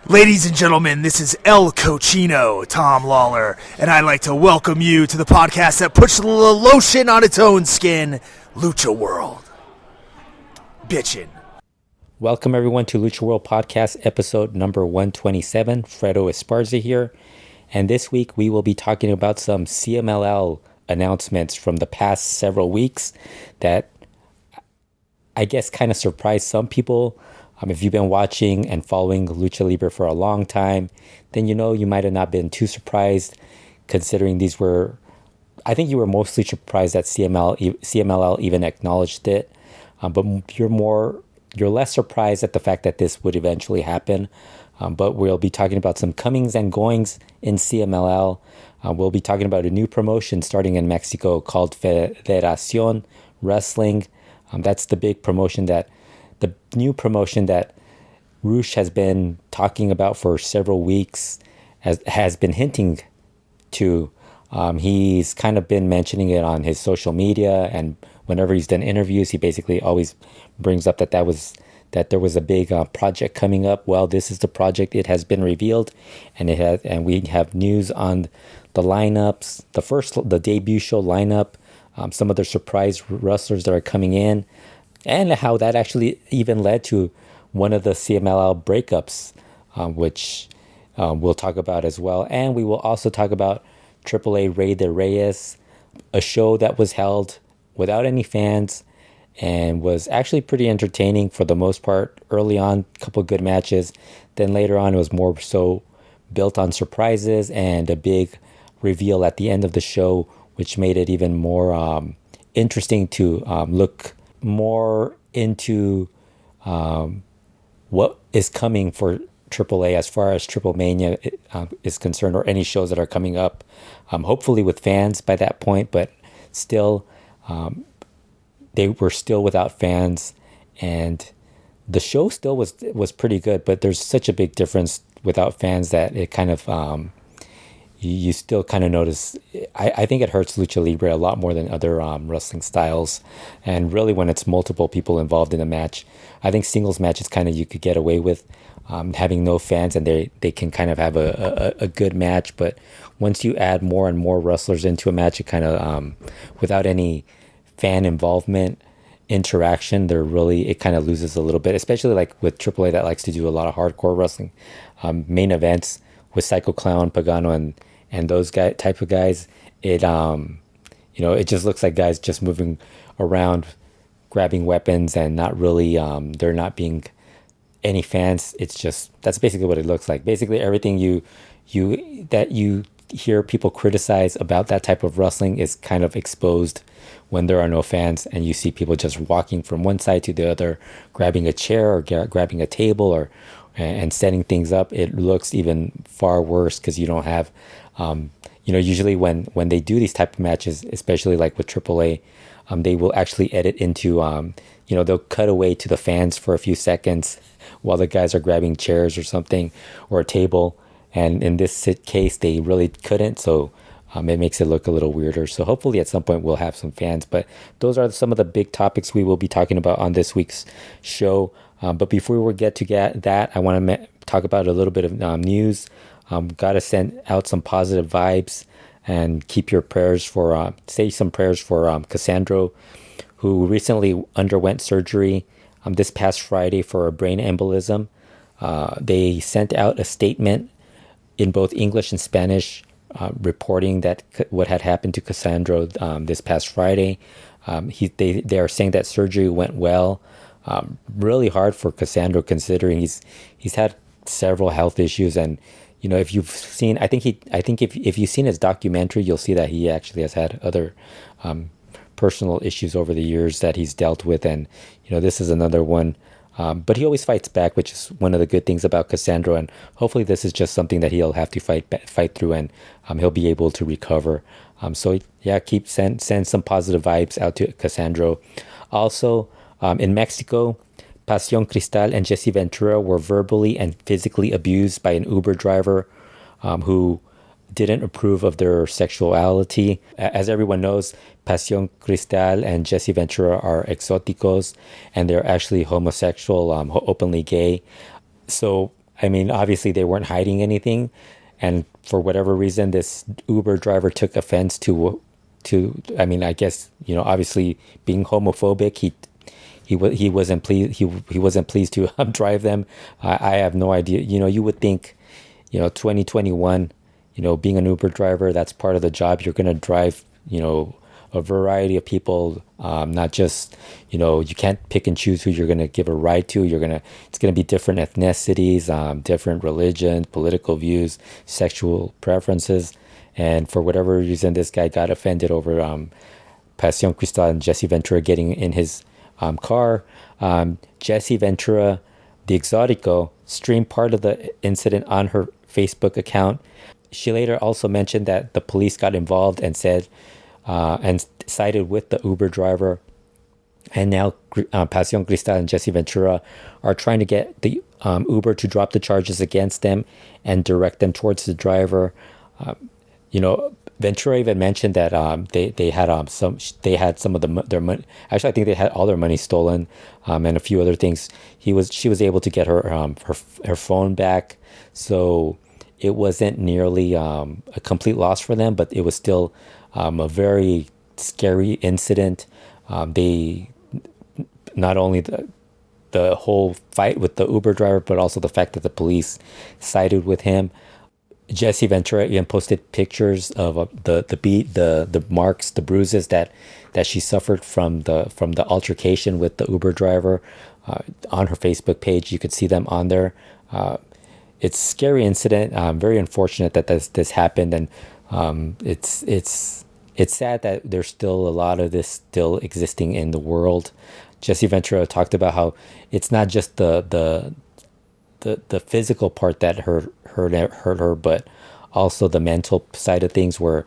Ladies and gentlemen, this is El Cochino, Tom Lawler, and I'd like to welcome you to the podcast that puts the lotion on its own skin, LuchaWorld. Bitchin'. Welcome everyone to LuchaWorld Podcast episode number 127. Fredo Esparza here, and this week we will be talking about some CMLL announcements from the past several weeks that I guess kind of surprised some people. If you've been watching and following Lucha Libre for a long time, then you might have not been too surprised, considering these were, I think you were mostly surprised that CMLL even acknowledged it, but you're less surprised at the fact that this would eventually happen. But we'll be talking about some comings and goings in CMLL. We'll be talking about a new promotion starting in Mexico called Federacion Wrestling. That's the big promotion the new promotion that Rush has been talking about for several weeks, has been hinting to. He's kind of been mentioning it on his social media, and whenever he's done interviews, he basically always brings up that there was a big project coming up. Well, this is the project. It has been revealed, and we have news on the lineups, the debut show lineup, some of the surprise wrestlers that are coming in, and how that actually even led to one of the CMLL breakups, which we'll talk about as well. And we will also talk about AAA Rey de Reyes, a show that was held without any fans and was actually pretty entertaining for the most part. Early on, a couple of good matches. Then later on, it was more so built on surprises and a big reveal at the end of the show, which made it even more interesting to look more into what is coming for AAA as far as Triple Mania is concerned, or any shows that are coming up, hopefully with fans by that point, but still they were still without fans, and the show still was pretty good, but there's such a big difference without fans that it kind of you still kind of notice. I think it hurts Lucha Libre a lot more than other wrestling styles. And really, when it's multiple people involved in a match, I think singles matches kind of you could get away with having no fans, and they can kind of have a good match. But once you add more and more wrestlers into a match, it kind of without any fan involvement, interaction, it kind of loses a little bit, especially like with AAA that likes to do a lot of hardcore wrestling main events with Psycho Clown, Pagano, and those type of guys. It it just looks like guys just moving around, grabbing weapons, and not really there not being any fans. It's just, that's basically what it looks like. Basically everything you hear people criticize about that type of wrestling is kind of exposed when there are no fans, and you see people just walking from one side to the other, grabbing a chair or grabbing a table and setting things up. It looks even far worse because you don't have, usually when they do these type of matches, especially like with AAA, they will actually edit into, they'll cut away to the fans for a few seconds while the guys are grabbing chairs or something, or a table. And in this case, they really couldn't. So it makes it look a little weirder. So hopefully at some point we'll have some fans. But those are some of the big topics we will be talking about on this week's show. But before we get to that, I want to talk about a little bit of news. Got to send out some positive vibes and keep your prayers for, say some prayers for Cassandro, who recently underwent surgery this past Friday for a brain embolism. They sent out a statement in both English and Spanish reporting that what had happened to Cassandro this past Friday. They are saying that surgery went well. Really hard for Cassandro, considering he's had several health issues, and if you've seen, I think if you've seen his documentary, you'll see that he actually has had other personal issues over the years that he's dealt with, and this is another one. But he always fights back, which is one of the good things about Cassandro, and hopefully this is just something that he'll have to fight through, and he'll be able to recover. So yeah, send some positive vibes out to Cassandro. Also, in Mexico, Pasión Cristal and Jesse Ventura were verbally and physically abused by an Uber driver who didn't approve of their sexuality. As everyone knows, Pasión Cristal and Jesse Ventura are exóticos, and they're actually homosexual, openly gay. So I mean, obviously they weren't hiding anything, and for whatever reason, this Uber driver took offense to. I mean, I guess obviously being homophobic, he wasn't pleased. He wasn't pleased to drive them. I have no idea. You would think, 2021, being an Uber driver, that's part of the job. You're gonna drive, a variety of people, not just, you can't pick and choose who you're going to give a ride to. It's going to be different ethnicities, different religions, political views, sexual preferences. And for whatever reason, this guy got offended over Pasión Cristal and Jesse Ventura getting in his car. Jesse Ventura, the Exotico, streamed part of the incident on her Facebook account. She later also mentioned that the police got involved and said, and sided with the Uber driver. And now Pasión Cristal and Jesse Ventura are trying to get the Uber to drop the charges against them and direct them towards the driver. Ventura even mentioned that they had some of their money. Actually, I think they had all their money stolen, and a few other things. She was able to get her phone back, so it wasn't nearly a complete loss for them, but it was still a very scary incident. They not only the whole fight with the Uber driver, but also the fact that the police sided with him. Jesse Ventura even posted pictures of the marks, the bruises that she suffered from the altercation with the Uber driver on her Facebook page. You could see them on there. It's a scary incident. Very unfortunate that this happened, and it's sad that there's still a lot of this still existing in the world. Jesse Ventura talked about how it's not just the physical part that hurt her, but also the mental side of things, where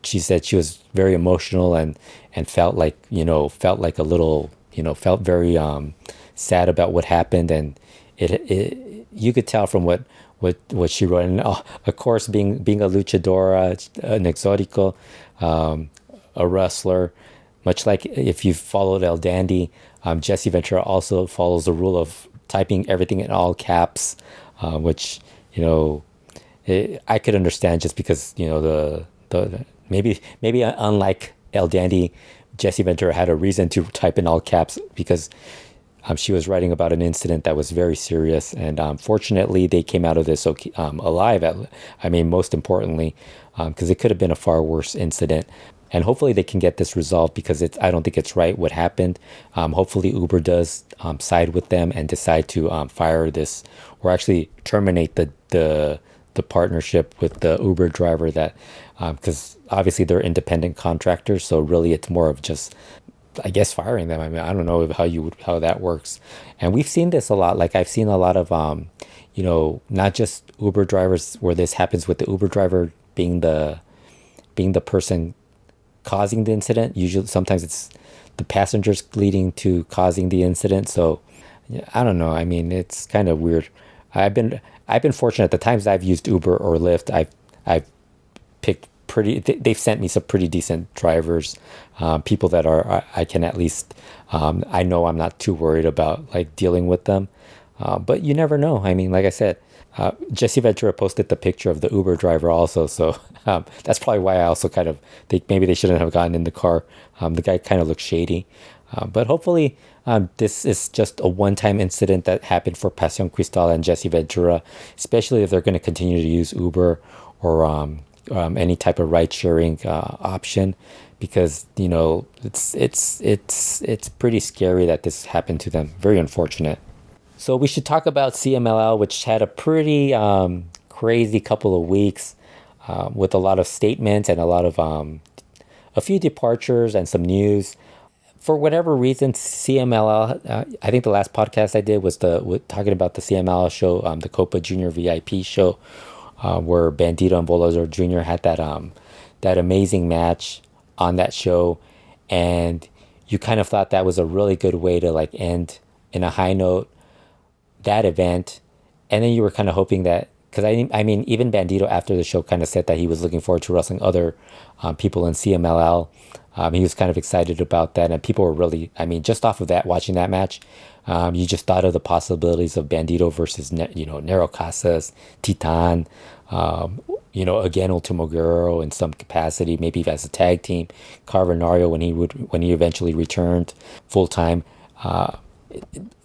she said she was very emotional and felt like a little, felt very sad about what happened, and it you could tell from what she wrote. And of course, being a luchadora, an exotico, a wrestler, much like if you've followed El Dandy, Jesse Ventura also follows the rule of typing everything in all caps, which I could understand, just because the maybe unlike El Dandy, Jesse Ventura had a reason to type in all caps, because she was writing about an incident that was very serious, and fortunately they came out of this alive. Most importantly, because it could have been a far worse incident. And hopefully they can get this resolved, because I don't think it's right what happened. Hopefully Uber does side with them and decide to fire this, or actually terminate the partnership with the Uber driver, that because obviously they're independent contractors. So really it's more of just, I guess, firing them. I don't know how that works. And we've seen this a lot. Like I've seen a lot of not just Uber drivers, where this happens with the Uber driver being the person causing the incident. Usually, sometimes it's the passengers leading to causing the incident. So I don't know. It's kind of weird. I've been fortunate. The times I've used Uber or Lyft, I've picked they've sent me some pretty decent drivers, people that I can at least, I know I'm not too worried about like dealing with them. But you never know. Like I said, Jesse Ventura posted the picture of the Uber driver also. So that's probably why I also kind of think maybe they shouldn't have gotten in the car. The guy kind of looked shady. But hopefully this is just a one-time incident that happened for Pasión Cristal and Jesse Ventura, especially if they're going to continue to use Uber or any type of ride-sharing option, because it's pretty scary that this happened to them. Very unfortunate. So we should talk about CMLL, which had a pretty crazy couple of weeks with a lot of statements and a few departures and some news. For whatever reason, CMLL, I think the last podcast I did was talking about the CMLL show, the Copa Junior VIP show, where Bandido and Volador Jr. had that amazing match on that show, and you kind of thought that was a really good way to end in a high note that event, and then you were kind of hoping that because I mean, even Bandido after the show kind of said that he was looking forward to wrestling other people in CMLL. He was kind of excited about that, and people were really, I mean, just off of that, watching that match, you just thought of the possibilities of Bandido versus, Nero Casas, Titan, again, Ultimo Guerrero in some capacity, maybe as a tag team, Carbonario when he eventually returned full time.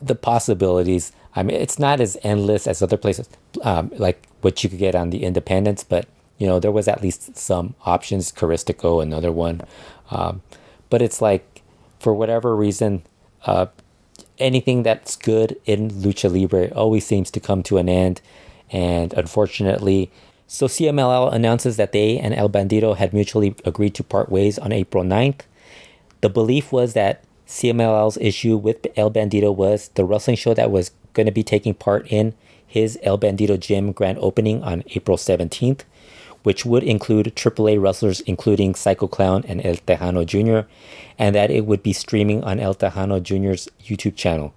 The possibilities, I mean, it's not as endless as other places, like what you could get on the independents, but there was at least some options. Caristico, another one. But it's like, for whatever reason, anything that's good in Lucha Libre always seems to come to an end. And unfortunately, so CMLL announces that they and El Bandido had mutually agreed to part ways on April 9th. The belief was that CMLL's issue with El Bandido was the wrestling show that was going to be taking part in his El Bandido Gym grand opening on April 17th, which would include AAA wrestlers including Psycho Clown and El Tejano Jr., and that it would be streaming on El Tejano Jr.'s YouTube channel.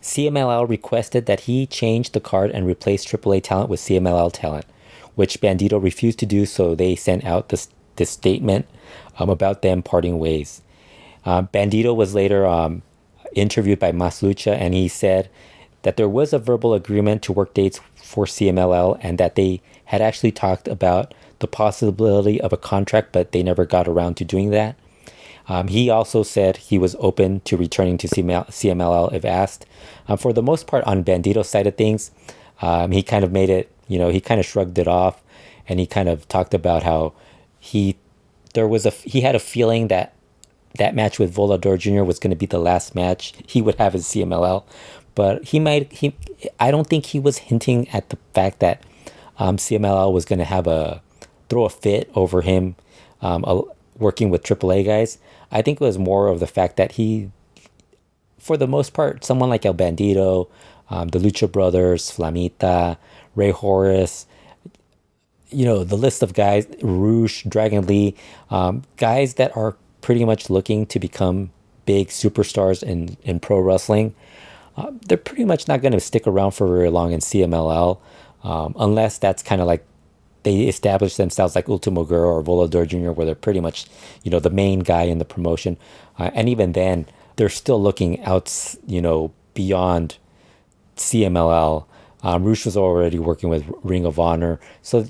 CMLL requested that he change the card and replace AAA talent with CMLL talent, which Bandido refused to do, so they sent out this statement about them parting ways. Bandido was later interviewed by Mas Lucha, and he said that there was a verbal agreement to work dates for CMLL and that they had actually talked about the possibility of a contract, but they never got around to doing that. He also said he was open to returning to CMLL if asked. For the most part, on Bandido's side of things, he kind of made it, he kind of shrugged it off, and he kind of talked about how he had a feeling that match with Volador Jr. was going to be the last match he would have in CMLL. But I don't think he was hinting at the fact that CMLL was going to throw a fit over him working with AAA guys. I think it was more of the fact that he, for the most part, someone like El Bandido, the Lucha Brothers, Flamita, Ray Horace, the list of guys, Roosh, Dragon Lee, guys that are pretty much looking to become big superstars in pro wrestling. They're pretty much not going to stick around for very long in CMLL, unless that's kind of like they establish themselves like Ultimo Guerrero or Volador Jr., where they're pretty much, the main guy in the promotion. And even then, they're still looking out, beyond CMLL. Roosh was already working with Ring of Honor. So,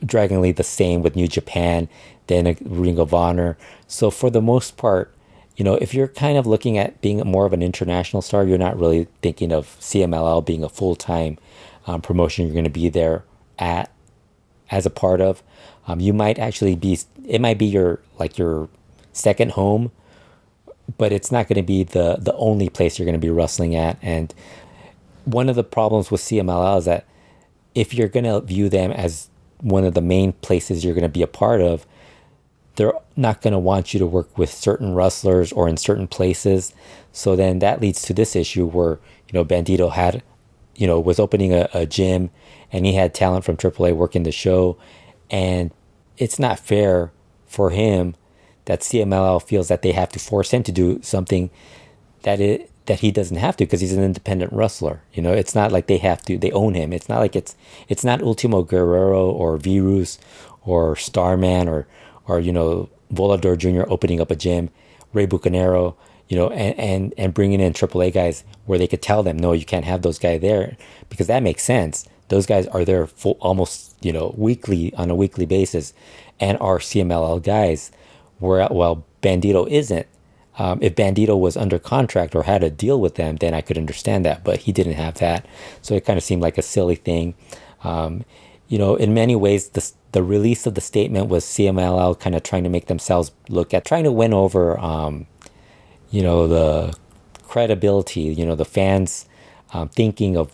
Dragon Lee the same with New Japan, then Ring of Honor. So for the most part, if you're kind of looking at being more of an international star, you're not really thinking of CMLL being a full-time promotion you're going to be there as a part of. You might actually it might be your second home, but it's not going to be the only place you're going to be wrestling at. And one of the problems with CMLL is that if you're going to view them as one of the main places you're going to be a part of, they're not going to want you to work with certain wrestlers or in certain places. So then that leads to this issue where, Bandido had, was opening a gym and he had talent from AAA working the show. And it's not fair for him that CMLL feels that they have to force him to do something that he doesn't have to, because he's an independent wrestler. It's not like they own him. It's not like it's not Ultimo Guerrero or Virus or Starman or Volador Jr. opening up a gym, Ray Bucanero, and bringing in AAA guys where they could tell them, no, you can't have those guys there, because that makes sense. Those guys are there almost, weekly, on a weekly basis, and are CMLL guys, while Bandido isn't. If Bandido was under contract or had a deal with them, then I could understand that, but he didn't have that. So it kind of seemed like a silly thing. In many ways, the release of the statement was CMLL kind of trying to make themselves trying to win over, the credibility, the fans thinking of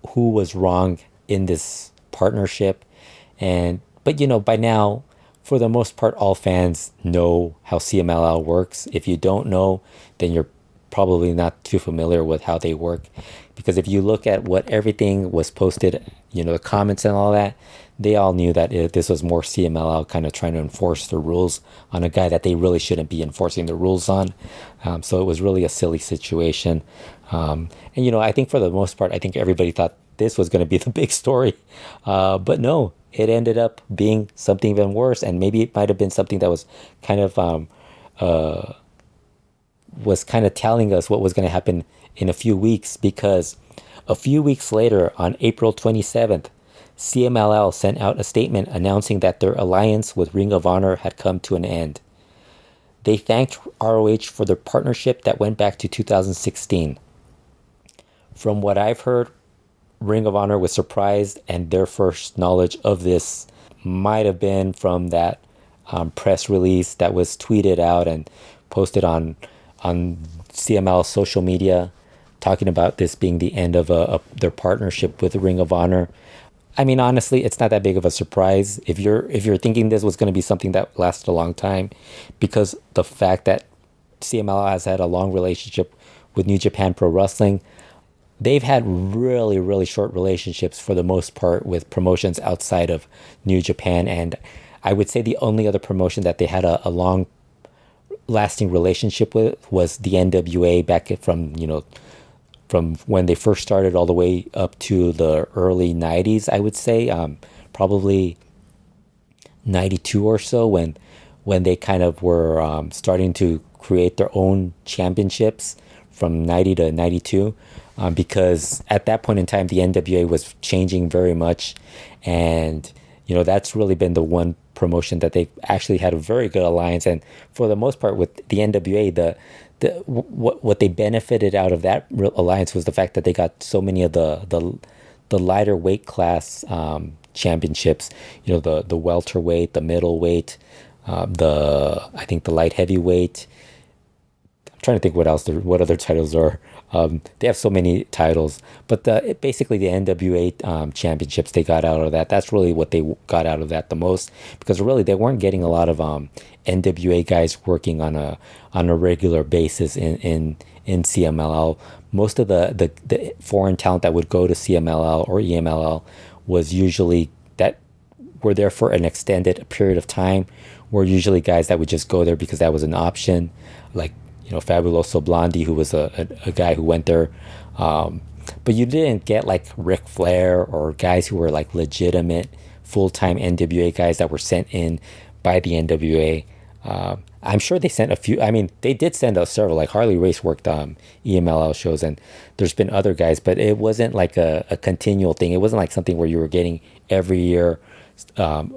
who was wrong in this partnership. But by now, for the most part, all fans know how CMLL works. If you don't know, then you're probably not too familiar with how they work. Because if you look at what everything was posted, the comments and all that, they all knew that this was more CMLL kind of trying to enforce the rules on a guy that they really shouldn't be enforcing the rules on. So it was really a silly situation. And I think for the most part, I think everybody thought this was going to be the big story. But no, it ended up being something even worse. And maybe it might have been something that was kind of telling us what was going to happen in a few weeks, because a few weeks later, on April 27th, CMLL sent out a statement announcing that their alliance with Ring of Honor had come to an end. They thanked ROH for their partnership that went back to 2016. From what I've heard, Ring of Honor was surprised, and their first knowledge of this might have been from that press release that was tweeted out and posted on CML social media, talking about this being the end of their partnership with Ring of Honor. I mean, honestly, it's not that big of a surprise if you're thinking this was going to be something that lasted a long time, because the fact that CMLL has had a long relationship with New Japan Pro Wrestling. They've had really, really short relationships for the most part with promotions outside of New Japan, and I would say the only other promotion that they had a long lasting relationship with was the NWA back from when they first started all the way up to the early 90s, I would say, probably 92 or so, when they kind of were starting to create their own championships from 90 to 92, because at that point in time, the NWA was changing very much. And, that's really been the one promotion that they've actually had a very good alliance. And for the most part with the NWA, what they benefited out of that alliance was the fact that they got so many of the lighter weight class championships, the welterweight, the middleweight, I think the light heavyweight. I'm trying to think what other titles are. They have so many titles, but basically the NWA championships they got out of that. That's really what they got out of that the most, because really they weren't getting a lot of NWA guys working on a regular basis in CMLL. Most of the foreign talent that would go to CMLL or EMLL was usually that were there for an extended period of time. Were usually guys that would just go there because that was an option, like Fabuloso Blondie, who was a guy who went there. But you didn't get like Ric Flair or guys who were like legitimate full-time NWA guys that were sent in by the NWA. I'm sure they sent a few. I mean, they did send out several. Like Harley Race worked EMLL shows, and there's been other guys, but it wasn't like a continual thing. It wasn't like something where you were getting every year a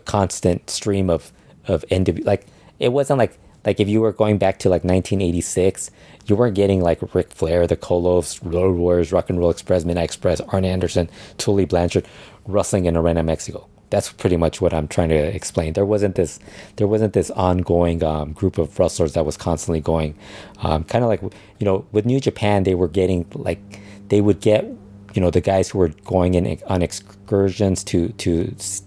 constant stream of NWA. Like it wasn't like if you were going back to like 1986, you weren't getting like Ric Flair, the Kolovs, Road Warriors, Rock and Roll Express, Midnight Express, Arn Anderson, Tully Blanchard wrestling in Arena, Mexico. That's pretty much what I'm trying to explain. There wasn't this ongoing group of wrestlers that was constantly going. Kind of like, with New Japan, they were getting like, they would get, the guys who were going in on excursions to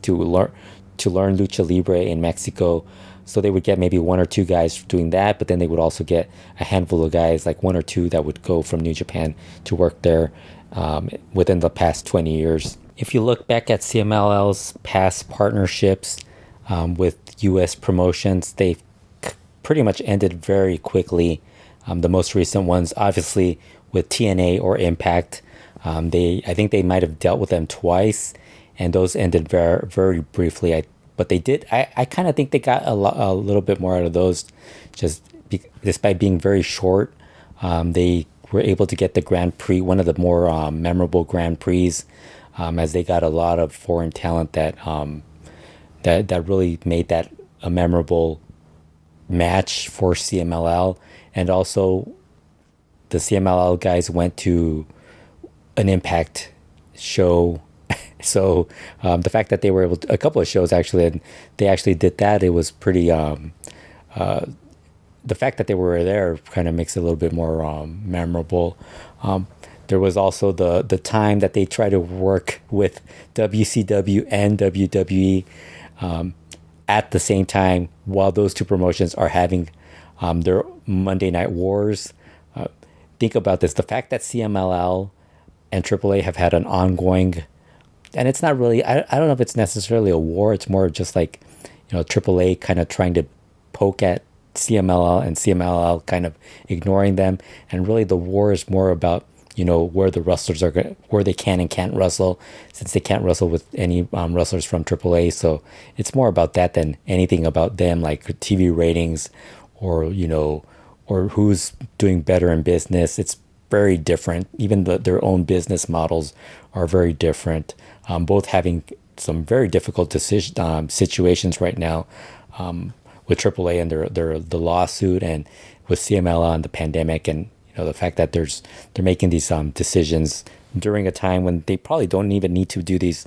learn Lucha Libre in Mexico. So they would get maybe one or two guys doing that, but then they would also get a handful of guys, like one or two that would go from New Japan to work there within the past 20 years. If you look back at CMLL's past partnerships with U.S. promotions, they've pretty much ended very quickly. The most recent ones, obviously, with TNA or Impact. I think they might have dealt with them twice, and those ended very, very briefly. But they did. I kind of think they got a little bit more out of those, despite being very short. They were able to get the Grand Prix, one of the more memorable Grand Prix, as they got a lot of foreign talent that really made that a memorable match for CMLL. And also, the CMLL guys went to an Impact show. So the fact that they were able to, a couple of shows actually, and they actually did that, it was pretty, the fact that they were there kind of makes it a little bit more memorable. There was also the time that they tried to work with WCW and WWE at the same time, while those two promotions are having their Monday Night Wars. Think about this, the fact that CMLL and AAA have had an ongoing, and it's not really, I don't know if it's necessarily a war. It's more just like, AAA kind of trying to poke at CMLL and CMLL kind of ignoring them. And really the war is more about where the wrestlers where they can and can't wrestle, since they can't wrestle with any wrestlers from AAA. So it's more about that than anything about them, like TV ratings or or who's doing better in business. It's very different. Even their own business models are very different. Both having some very difficult situations right now, with AAA and the lawsuit, and with CMLL and the pandemic, and the fact that they're making these decisions during a time when they probably don't even need to do these,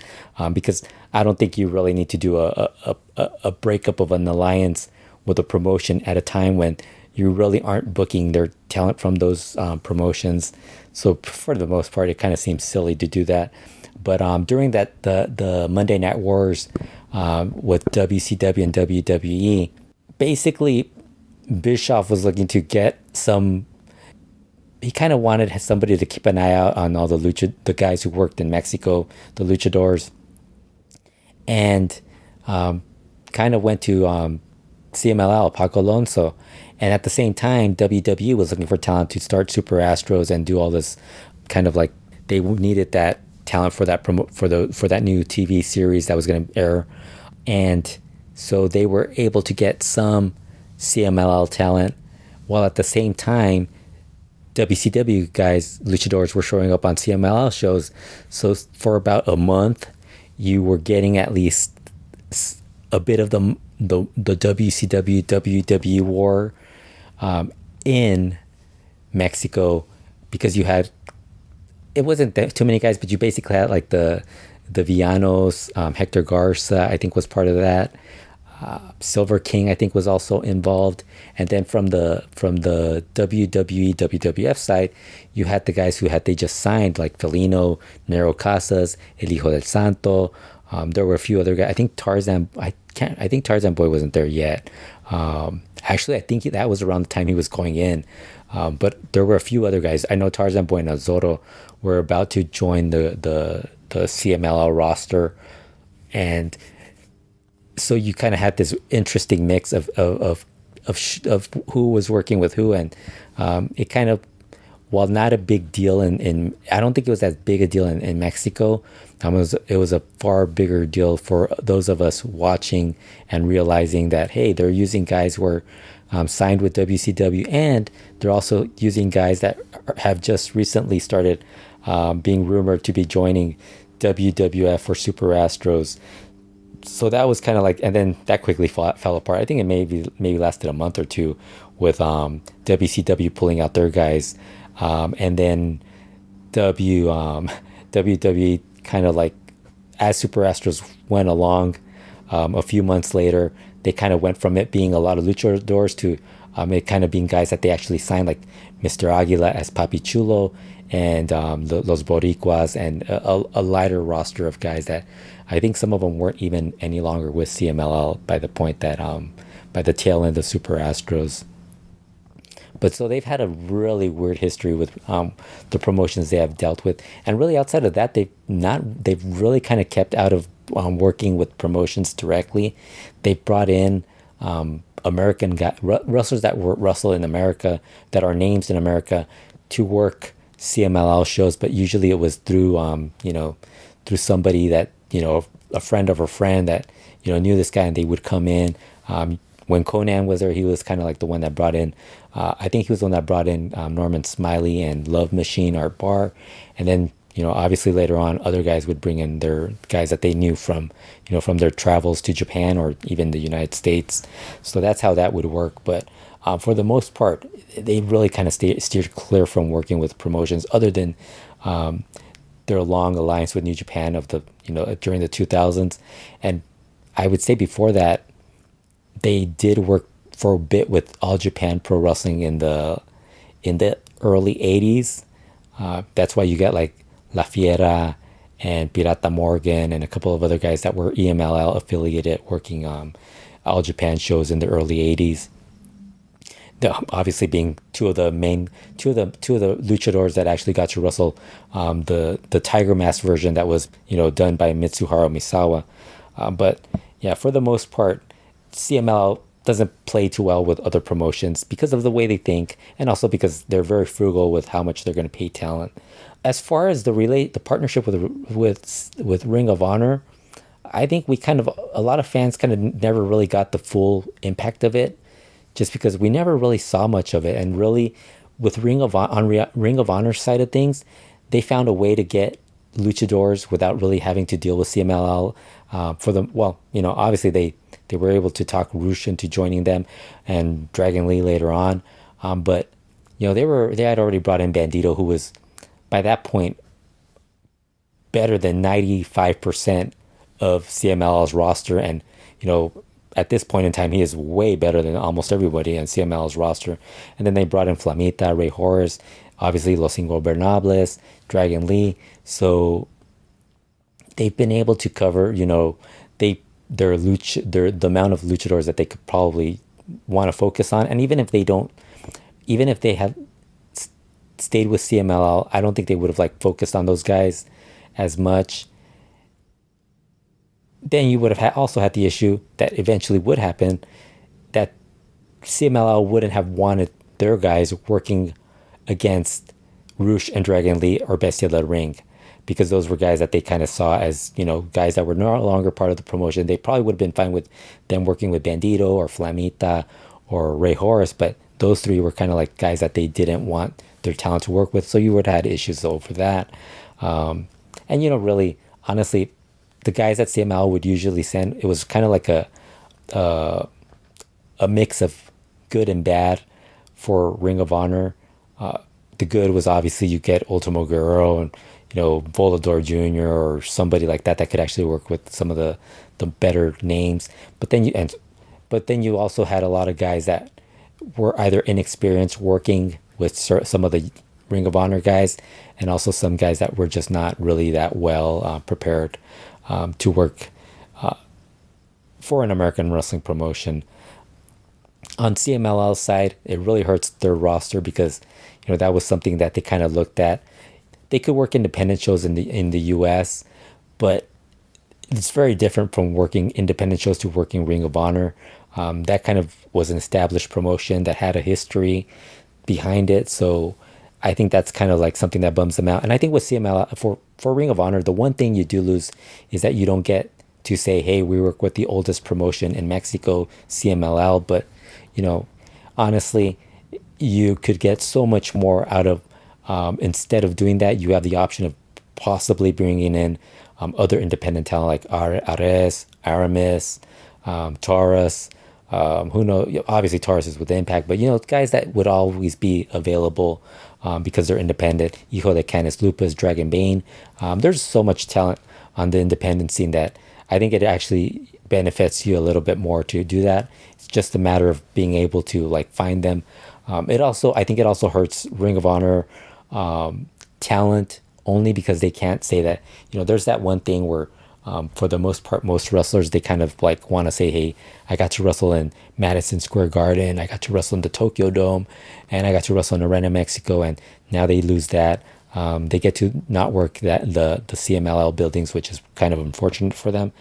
because I don't think you really need to do a breakup of an alliance with a promotion at a time when you really aren't booking their talent from those promotions. So for the most part, it kind of seems silly to do that. But during the Monday Night Wars with WCW and WWE, basically Bischoff was looking to get some. He kind of wanted somebody to keep an eye out on all the guys who worked in Mexico, the luchadors, and kind of went to CMLL, Paco Alonso. And at the same time, WWE was looking for talent to start Super Astros and do all this kind of like, they needed that talent for that for that new TV series that was going to air. And so they were able to get some CMLL talent, while at the same time WCW guys, luchadors, were showing up on CMLL shows. So for about a month, you were getting at least a bit of the WCW WWE war in Mexico, because you had, it wasn't too many guys, but you basically had like the Villanos, Hector Garza, I think, was part of that. Silver King, I think, was also involved. And then from the WWE, WWF side, you had the guys they just signed, like Felino, Nero Casas, El Hijo del Santo. There were a few other guys. I think Tarzan Boy wasn't there yet. Actually, I think that was around the time he was going in. But there were a few other guys. I know Tarzan Boy and Azoro were about to join the CMLL roster, and so you kind of had this interesting mix of who was working with who, and it kind of, while not a big deal in I don't think it was as big a deal in Mexico. It was a far bigger deal for those of us watching and realizing that, hey, they're using guys who are signed with WCW, and they're also using guys that have just recently started being rumored to be joining WWF or Super Astros. So that was kind of like, and then that quickly fell apart. I think it maybe lasted a month or two with WCW pulling out their guys, and then WWE kind of like, as Super Astros went along, a few months later, they kind of went from it being a lot of luchadors to it kind of being guys that they actually signed, like Mr. Aguila as Papi Chulo, and Los Boricuas, and a lighter roster of guys that I think some of them weren't even any longer with CMLL by the point that by the tail end of Super Astros. But so they've had a really weird history with the promotions they have dealt with, and really outside of that, they've really kind of kept out of working with promotions directly. They've brought in American wrestlers that wrestle in America, that are names in America, to work CMLL shows, but usually it was through through somebody that, a friend of a friend that knew this guy, and they would come in. When Conan was there, he was kind of like the one that brought in, I think he was the one that brought in Norman Smiley and Love Machine, Art Barr. And then, obviously later on, other guys would bring in their guys that they knew from, from their travels to Japan or even the United States. So that's how that would work. But for the most part, they really kind of steered clear from working with promotions, other than their long alliance with New Japan of the, during the 2000s. And I would say before that, they did work for a bit with All Japan Pro Wrestling in the early 80s. That's why you get like La Fiera and Pirata Morgan and a couple of other guys that were EMLL affiliated working All Japan shows in the early 80s. Obviously being two of the luchadors that actually got to wrestle the Tiger Mask version that was done by Mitsuharu Misawa. But yeah, for the most part, CMLL doesn't play too well with other promotions because of the way they think, and also because they're very frugal with how much they're going to pay talent. As far as the partnership with Ring of Honor, I think a lot of fans kind of never really got the full impact of it, just because we never really saw much of it. And really, with Ring of Honor side of things, they found a way to get luchadors without really having to deal with CMLL. For them, well, obviously they were able to talk Rush into joining them, and Dragon Lee later on. But they had already brought in Bandido, who was by that point better than 95% of CMLL's roster, and at this point in time, he is way better than almost everybody in CMLL's roster. And then they brought in Flamita, Rey Horus, obviously Los Ingobernables, Dragon Lee. So they've been able to cover, the amount of luchadors that they could probably want to focus on. And even if they had stayed with CMLL, I don't think they would have focused on those guys as much. Then you would have also had the issue that eventually would happen, that CMLL wouldn't have wanted their guys working against Rush and Dragon Lee or Bestia del Ring, because those were guys that they kind of saw as, guys that were no longer part of the promotion. They probably would have been fine with them working with Bandido or Flamita or Rey Horus, but those three were kind of like guys that they didn't want their talent to work with. So you would have had issues over that. And, really, honestly, the guys that CML would usually send, it was kind of like a mix of good and bad for Ring of Honor. The good was obviously you get Ultimo Guerrero and Volador Jr. or somebody like that could actually work with some of the better names. But then you also had a lot of guys that were either inexperienced working with some of the Ring of Honor guys, and also some guys that were just not really that well prepared to work for an American wrestling promotion. On CMLL's side, it really hurts their roster because that was something that they kind of looked at. They could work independent shows in the US, but it's very different from working independent shows to working Ring of Honor. That kind of was an established promotion that had a history behind it. So I think that's kind of something that bums them out. And I think with CMLL, for Ring of Honor, the one thing you do lose is that you don't get to say, hey, we work with the oldest promotion in Mexico, CMLL. But, honestly, you could get so much more out of, instead of doing that, you have the option of possibly bringing in other independent talent like Ares, Aramis, Taurus. Who knows? Obviously, Taurus is with Impact, but guys that would always be available because they're independent. Hijo de Canis Lupus, Dragon Bane. There's so much talent on the independent scene that I think it actually benefits you a little bit more to do that. It's just a matter of being able to find them. I think it also hurts Ring of Honor talent, only because they can't say that. There's that one thing where, for the most part, most wrestlers, they kind of want to say, hey, I got to wrestle in Madison Square Garden, I got to wrestle in the Tokyo Dome, and I got to wrestle in Arena, Mexico, and now they lose that. They get to not work the CMLL buildings, which is kind of unfortunate for them.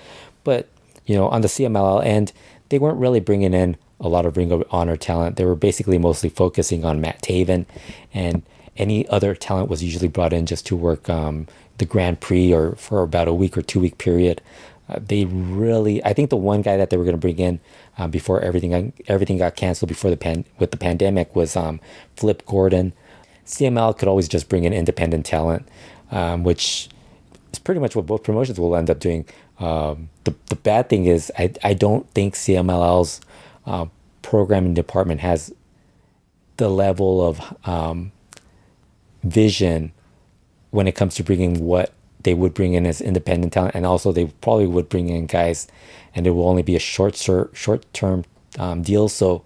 But on the CMLL end, they weren't really bringing in a lot of Ring of Honor talent. They were basically mostly focusing on Matt Taven, and any other talent was usually brought in just to work the Grand Prix or for about a week or 2 week period. I think the one guy that they were going to bring in before everything got canceled with the pandemic was Flip Gordon. CML could always just bring in independent talent, which is pretty much what both promotions will end up doing. The bad thing is I don't think CMLL's programming department has the level of vision when it comes to bringing what they would bring in as independent talent, and also they probably would bring in guys, and it will only be a short-term deal. So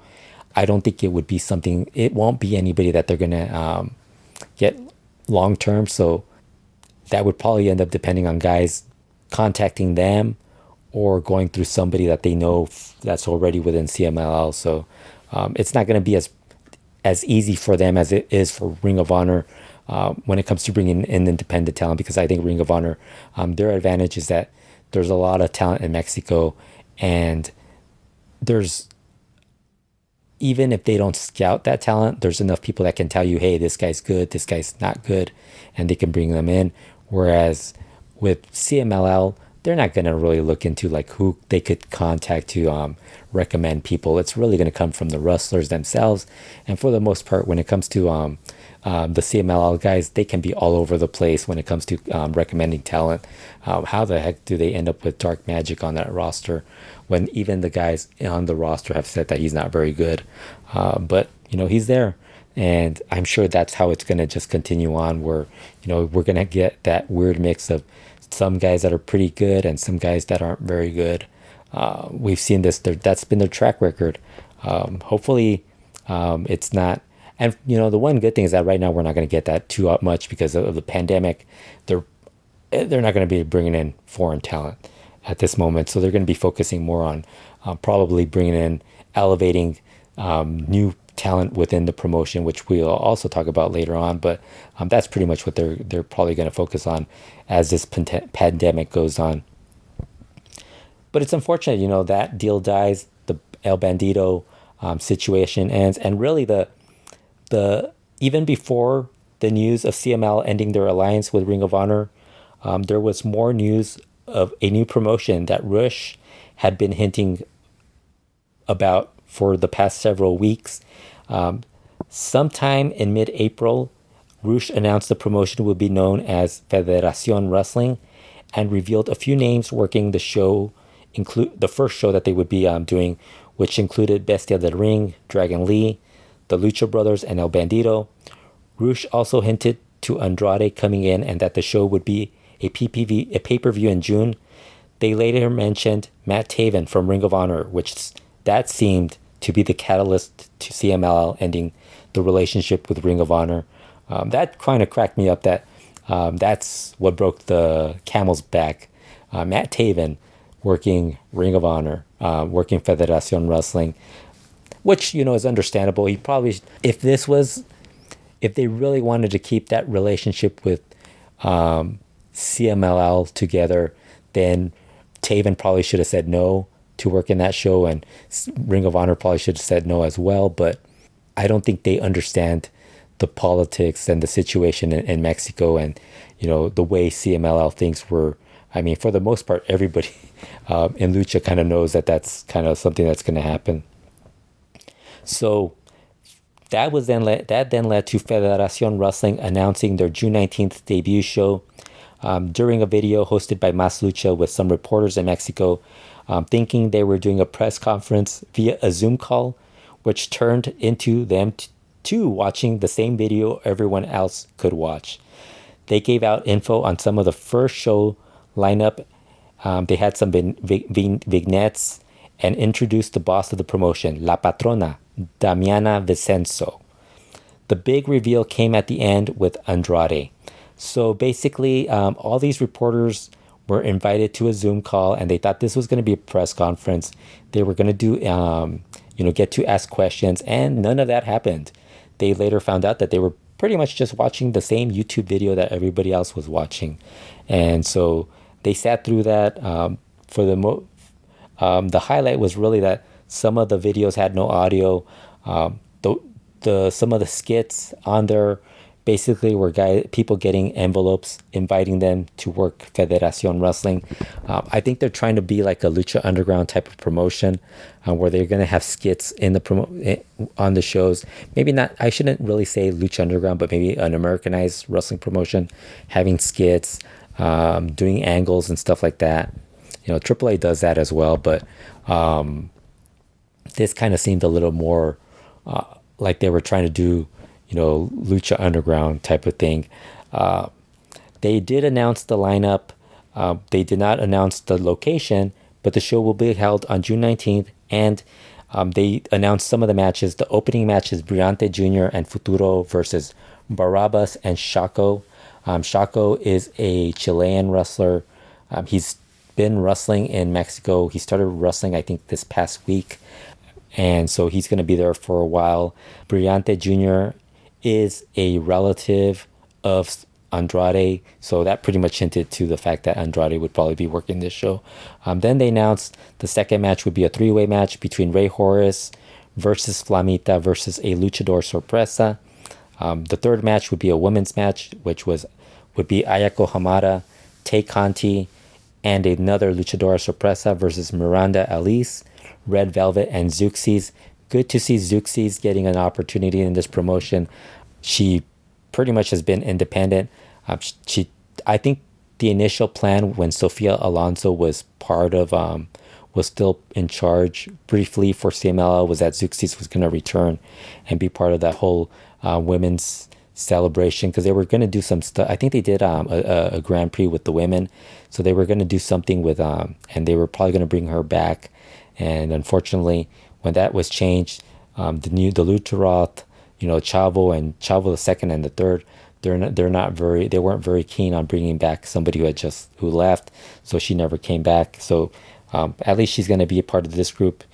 I don't think it would be something. It won't be anybody that they're gonna get long term. So that would probably end up depending on guys contacting them or going through somebody that they know that's already within CMLL. So it's not going to be as easy for them as it is for Ring of Honor when it comes to bringing in independent talent, because I think Ring of Honor, their advantage is that there's a lot of talent in Mexico, and there's even if they don't scout that talent, there's enough people that can tell you, hey, this guy's good, this guy's not good, and they can bring them in. Whereas with CMLL, they're not going to really look into like who they could contact to recommend people. It's really going to come from the wrestlers themselves. And for the most part, when it comes to the CMLL guys, they can be all over the place when it comes to recommending talent. How the heck do they end up with Dark Magic on that roster when even the guys on the roster have said that he's not very good? But, he's there. And I'm sure that's how it's going to just continue on, where, we're going to get that weird mix of some guys that are pretty good and some guys that aren't very good. We've seen this. That's been their track record. Hopefully it's not. And, the one good thing is that right now we're not going to get that too much because of the pandemic. They're not going to be bringing in foreign talent at this moment. So they're going to be focusing more on probably bringing in, elevating new talent within the promotion, which we'll also talk about later on. But that's pretty much what they're probably going to focus on as this pandemic goes on. But it's unfortunate, that deal dies, the El Bandido situation ends, and really the even before the news of CML ending their alliance with Ring of Honor, there was more news of a new promotion that Rush had been hinting about for the past several weeks. Sometime in mid-April, Rush announced the promotion would be known as Federacion Wrestling and revealed a few names working the show, include the first show that they would be doing, which included Bestia del Ring, Dragon Lee, the Lucha Brothers, and El Bandido. Rush also hinted to Andrade coming in and that the show would be a pay-per-view in June. They later mentioned Matt Taven from Ring of Honor, which that seemed to be the catalyst to CMLL ending the relationship with Ring of Honor. That kind of cracked me up that that's what broke the camel's back. Matt Taven working Ring of Honor, working Federacion Wrestling, which, is understandable. He probably, if they really wanted to keep that relationship with CMLL together, then Taven probably should have said no to work in that show, and Ring of Honor probably should have said no as well. But I don't think they understand the politics and the situation in Mexico, and the way CMLL things were. I mean, for the most part, everybody in Lucha kind of knows that that's kind of something that's going to happen. So that then led to Federacion Wrestling announcing their June 19th debut show during a video hosted by Mas Lucha with some reporters in Mexico, thinking they were doing a press conference via a Zoom call, which turned into them too watching the same video everyone else could watch. They gave out info on some of the first show lineup. They had some vignettes and introduced the boss of the promotion, La Patrona, Damiana Vicenzo. The big reveal came at the end with Andrade. So basically, all these reporters were invited to a Zoom call, and they thought this was going to be a press conference. They were going to do, get to ask questions, and none of that happened. They later found out that they were pretty much just watching the same YouTube video that everybody else was watching. And so they sat through that. The highlight was really that some of the videos had no audio. Some of the skits on there basically were people getting envelopes inviting them to work Federacion Wrestling. I think they're trying to be like a Lucha Underground type of promotion, where they're going to have skits in on the shows. Maybe not, I shouldn't really say Lucha Underground, but maybe an Americanized wrestling promotion, having skits, doing angles and stuff like that. AAA does that as well, but this kind of seemed a little more like they were trying to do, Lucha Underground type of thing. They did announce the lineup. They did not announce the location, but the show will be held on June 19th, and they announced some of the matches. The opening match is Brillante Jr. and Futuro versus Barabbas and Shaco. Shaco is a Chilean wrestler. He's been wrestling in Mexico. He started wrestling, I think, this past week, and so he's going to be there for a while. Brillante Jr. is a relative of Andrade, so that pretty much hinted to the fact that Andrade would probably be working this show. Then they announced the second match would be a three-way match between Rey Horus, versus Flamita versus a luchador sorpresa. The third match would be a women's match, which would be Ayako Hamada, Tay Conti, and another luchadora sorpresa versus Miranda Alice, Red Velvet, and Zuxis. Good to see Zuxis getting an opportunity in this promotion. She pretty much has been independent. I think the initial plan when Sofia Alonso was was still in charge briefly for CMLL was that Zuxis was going to return and be part of that whole women's celebration, because they were going to do some stuff. I think they did a Grand Prix with the women, so they were going to do something with and they were probably going to bring her back. And unfortunately, when that was changed, the Lucharoth, Chavo and Chavo the second and the third, they weren't very keen on bringing back somebody who left, so she never came back. So at least she's going to be a part of this group.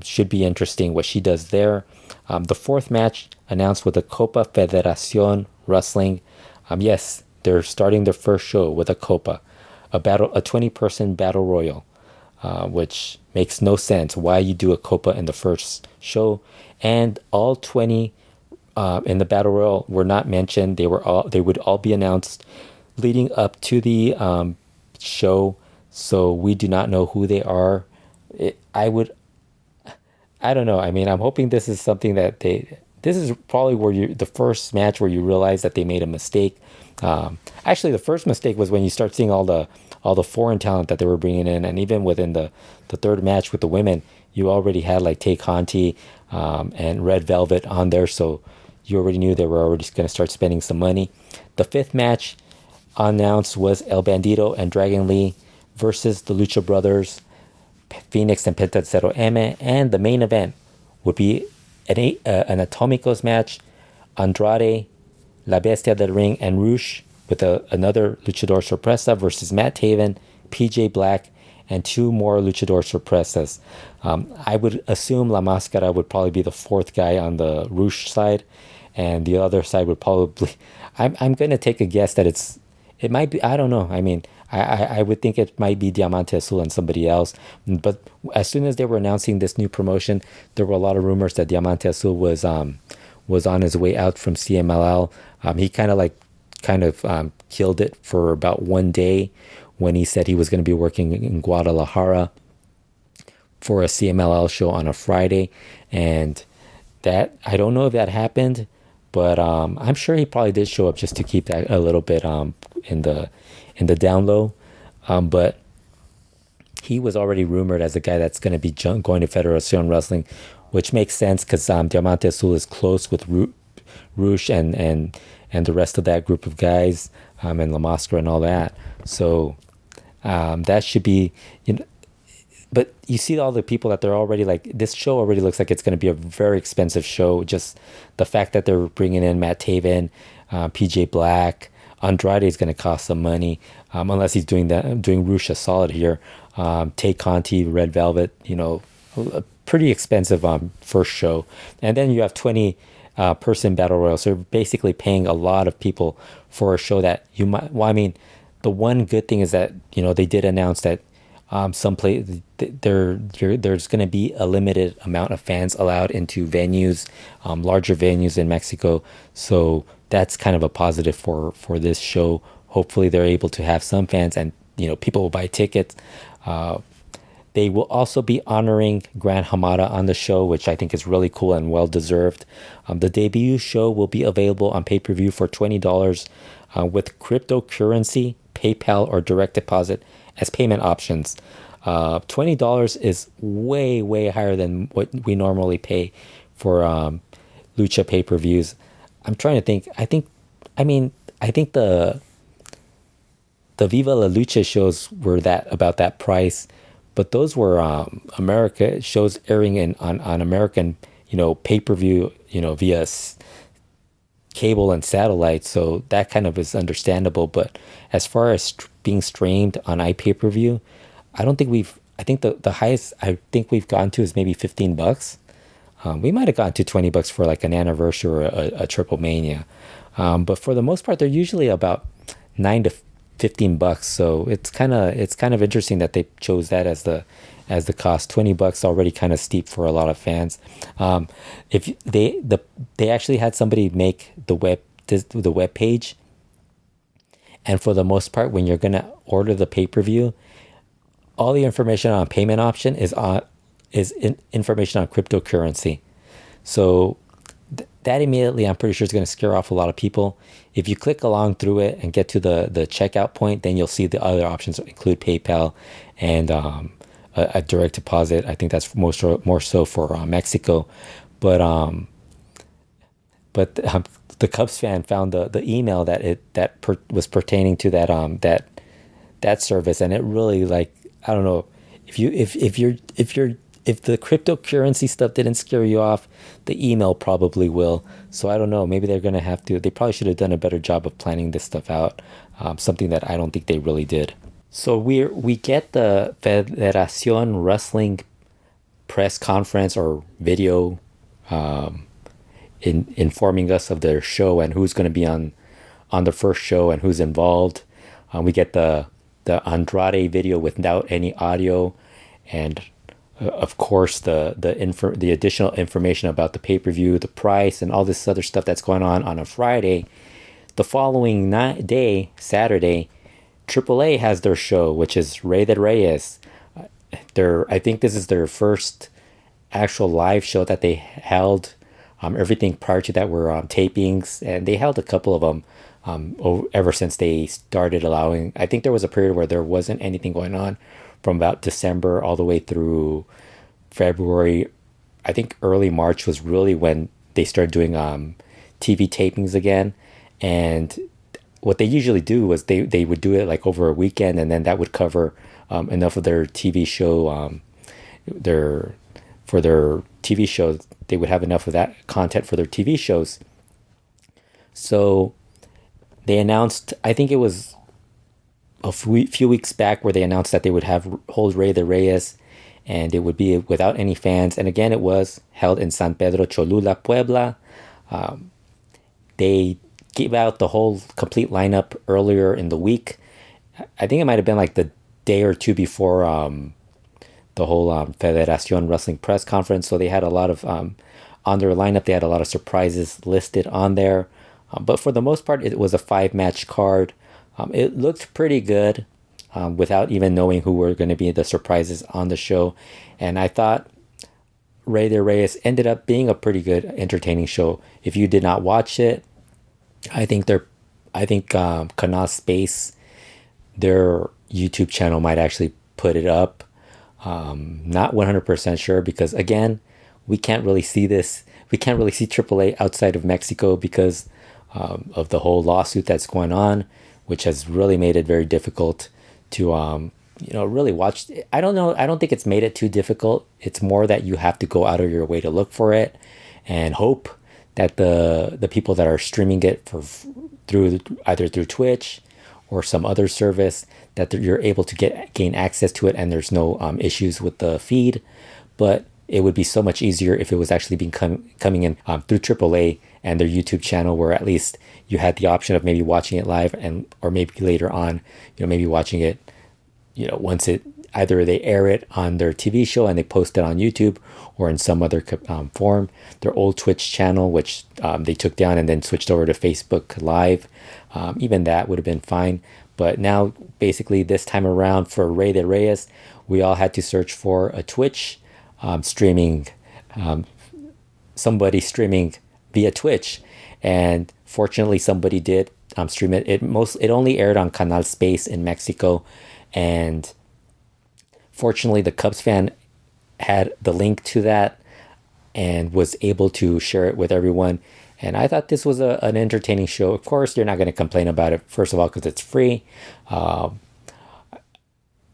Should be interesting what she does there. The fourth match announced with the Copa Federacion Wrestling. Yes, they're starting their first show with a Copa, a 20-person battle royal, which makes no sense. Why you do a Copa in the first show? And all 20 in the battle royal were not mentioned. They would all be announced leading up to the show, so we do not know who they are. I don't know. I mean, I'm hoping this is something that this is probably the first match where you realize that they made a mistake. Actually, the first mistake was when you start seeing all the foreign talent that they were bringing in, and even within the third match with the women, you already had like Tay Conti and Red Velvet on there, so you already knew they were already going to start spending some money. The fifth match announced was El Bandido and Dragon Lee versus the Lucha Brothers, Phoenix and Penta Zero M, and the main event would be an Atomicos match, Andrade, La Bestia del Ring, and Rush with another Luchador Sorpresa versus Matt Taven, PJ Black, and two more Luchador Sorpresas. I would assume La Máscara would probably be the fourth guy on the Rush side, and the other side would probably... I'm going to take a guess that it might be... I don't know. I mean, I would think it might be Diamante Azul and somebody else. But as soon as they were announcing this new promotion, there were a lot of rumors that Diamante Azul was on his way out from CMLL. He kind of killed it for about one day when he said he was going to be working in Guadalajara for a CMLL show on a Friday. And that, I don't know if that happened, but I'm sure he probably did show up just to keep that a little bit in the down low. But he was already rumored as a guy that's going to be going to Federacion Wrestling, which makes sense because Diamante Azul is close with Rush and the rest of that group of guys, and La Máscara and all that. So that should be, but you see all the people that they're already like, this show already looks like it's going to be a very expensive show. Just the fact that they're bringing in Matt Taven, PJ Black, Andrade is going to cost some money, unless he's doing Rush a solid here. Tay Conti, Red Velvet, a pretty expensive first show. And then you have 20 person battle royal. So you're basically paying a lot of people for a show that you might, well, I mean, the one good thing is that, they did announce that there's going to be a limited amount of fans allowed into venues, larger venues in Mexico. So that's kind of a positive for this show. Hopefully they're able to have some fans and, people will buy tickets. They will also be honoring Gran Hamada on the show, which I think is really cool and well-deserved. The debut show will be available on pay-per-view for $20 with cryptocurrency, PayPal, or direct deposit as payment options. $20 is way, way higher than what we normally pay for Lucha pay-per-views. I'm trying to think. I think the Viva La Lucha shows were about that price, but those were America shows airing on American, pay-per-view, via cable and satellite. So that kind of is understandable. But as far as being streamed on iPay-per-view, I think the highest I think we've gone to is maybe $15. We might have gone to $20 for like an anniversary or a Triple Mania. But for the most part, they're usually about $9 to $15. So it's kind of interesting that they chose that as the cost. $20 already kind of steep for a lot of fans. If they actually had somebody make the web page, and for the most part, when you're gonna order the pay-per-view, all the information on payment option is information on cryptocurrency. So that immediately, I'm pretty sure, is going to scare off a lot of people. If you click along through it and get to the checkout point, then you'll see the other options include PayPal and a direct deposit. I think that's more so for Mexico. But the Cubs fan found the email that was pertaining to that service, and it really, like, I don't know, if the cryptocurrency stuff didn't scare you off, the email probably will. So I don't know. Maybe they're gonna have to. They probably should have done a better job of planning this stuff out. Something that I don't think they really did. So we get the Federacion Wrestling press conference or video, informing us of their show and who's going to be on the first show and who's involved. We get the Andrade video without any audio, and of course the additional information about the pay-per-view, the price, and all this other stuff that's going on a Friday. The following day, Saturday, AAA has their show, which is Rey de Reyes. I think this is their first actual live show that they held. Everything prior to that were tapings, and they held a couple of them ever since they started allowing. I think there was a period where there wasn't anything going on from about December all the way through February. I think early March was really when they started doing TV tapings again. And what they usually do was they would do it like over a weekend, and then that would cover enough of their TV show. For their TV shows, they would have enough of that content for their TV shows. So they announced, I think it was a few weeks back, where they announced that they would hold Rey de Reyes, and it would be without any fans. And again, it was held in San Pedro Cholula, Puebla. They gave out the whole complete lineup earlier in the week. I think it might have been like the day or two before the whole Federacion Wrestling press conference. So they had a lot of, on their lineup, they had a lot of surprises listed on there. But for the most part, it was a 5-match card. It looked pretty good without even knowing who were going to be the surprises on the show. And I thought Rey de Reyes ended up being a pretty good, entertaining show. If you did not watch it, I think Canal Space, their YouTube channel, might actually put it up. Not 100% sure, because again, we can't really see this. We can't really see AAA outside of Mexico because of the whole lawsuit that's going on, which has really made it very difficult to really watch. I don't know. I don't think it's made it too difficult. It's more that you have to go out of your way to look for it and hope that the people that are streaming it through Twitch or some other service, that you're able to gain access to it and there's no issues with the feed. But it would be so much easier if it was actually coming in through AAA and their YouTube channel, where at least you had the option of maybe watching it live, or maybe later on, maybe watching it, once either they air it on their TV show and they post it on YouTube, or in some other form. Their old Twitch channel, which they took down and then switched over to Facebook Live, even that would have been fine. But now, basically, this time around for Rey de Reyes, we all had to search for a Twitch streaming, somebody streaming via Twitch, and fortunately, somebody did stream it. It only aired on Canal Space in Mexico, and fortunately, the Cubs fan had the link to that and was able to share it with everyone. And I thought this was an entertaining show. Of course, you're not going to complain about it, first of all, because it's free.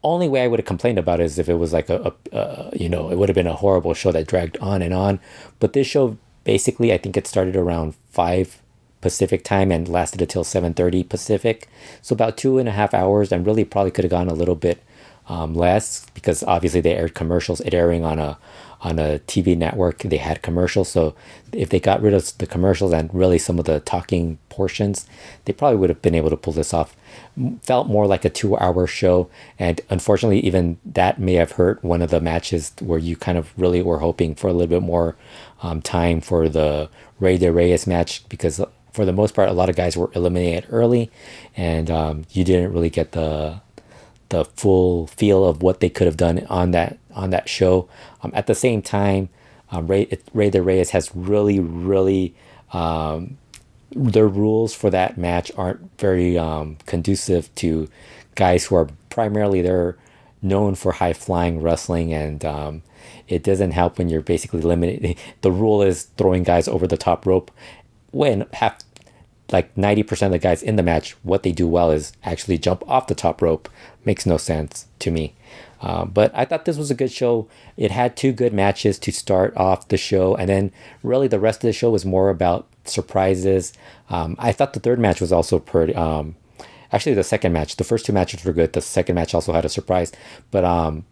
Only way I would have complained about it is if it was like it would have been a horrible show that dragged on and on. But this show, basically, I think it started around 5 Pacific time and lasted until 7:30 Pacific. So about 2.5 hours, and really probably could have gone a little bit less, because obviously they aired commercials. It airing on a TV network, they had commercials. So if they got rid of the commercials and really some of the talking portions, they probably would have been able to pull this off. Felt more like a 2-hour show, and unfortunately even that may have hurt one of the matches where you kind of really were hoping for a little bit more time for the Rey de Reyes match, because for the most part a lot of guys were eliminated early, and you didn't really get the full feel of what they could have done on that show. At the same time, Rey de Reyes has really their rules for that match aren't very conducive to guys who are primarily they're known for high flying wrestling, and it doesn't help when you're basically limited. The rule is throwing guys over the top rope when half, like 90% of the guys in the match, what they do well is actually jump off the top rope. Makes no sense to me. But I thought this was a good show. It had 2 good matches to start off the show, and then really the rest of the show was more about surprises. I thought the third match was also pretty. Actually, the second match, the first 2 matches were good. The second match also had a surprise, but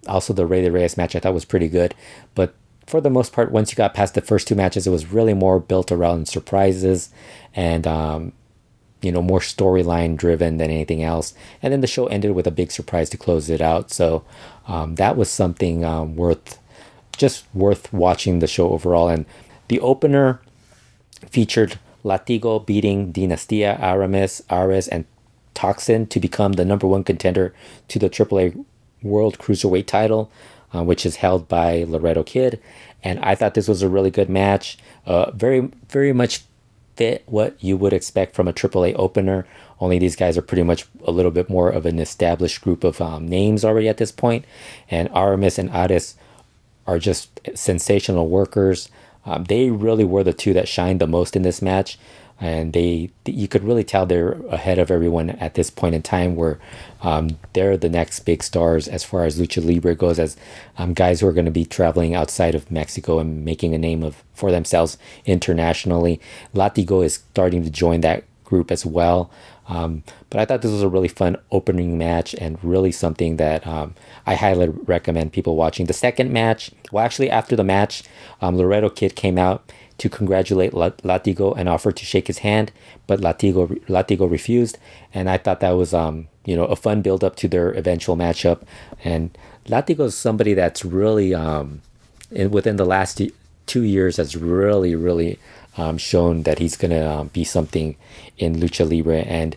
also the Rey de Reyes match I thought was pretty good. But for the most part, once you got past the first 2 matches, it was really more built around surprises and more storyline driven than anything else. And then the show ended with a big surprise to close it out. So that was something worth watching the show overall. And the opener featured Latigo beating Dinastia, Ares, and Toxin to become the number 1 contender to the AAA World Cruiserweight title, which is held by Laredo Kid. And I thought this was a really good match. Very, very much fit what you would expect from a AAA opener. Only these guys are pretty much a little bit more of an established group of names already at this point. And Aramis and Ares are just sensational workers. They really were the 2 that shined the most in this match. And you could really tell they're ahead of everyone at this point in time, where they're the next big stars as far as Lucha Libre goes, as guys who are going to be traveling outside of Mexico and making a name for themselves internationally. Latigo is starting to join that group as well. But I thought this was a really fun opening match and really something that I highly recommend people watching. The second match, well, actually after the match, Laredo Kid came out to congratulate Latigo and offered to shake his hand, but Latigo refused. And I thought that was a fun build up to their eventual matchup. And Latigo is somebody that's really within the last 2 years has really shown that he's gonna be something in Lucha Libre, and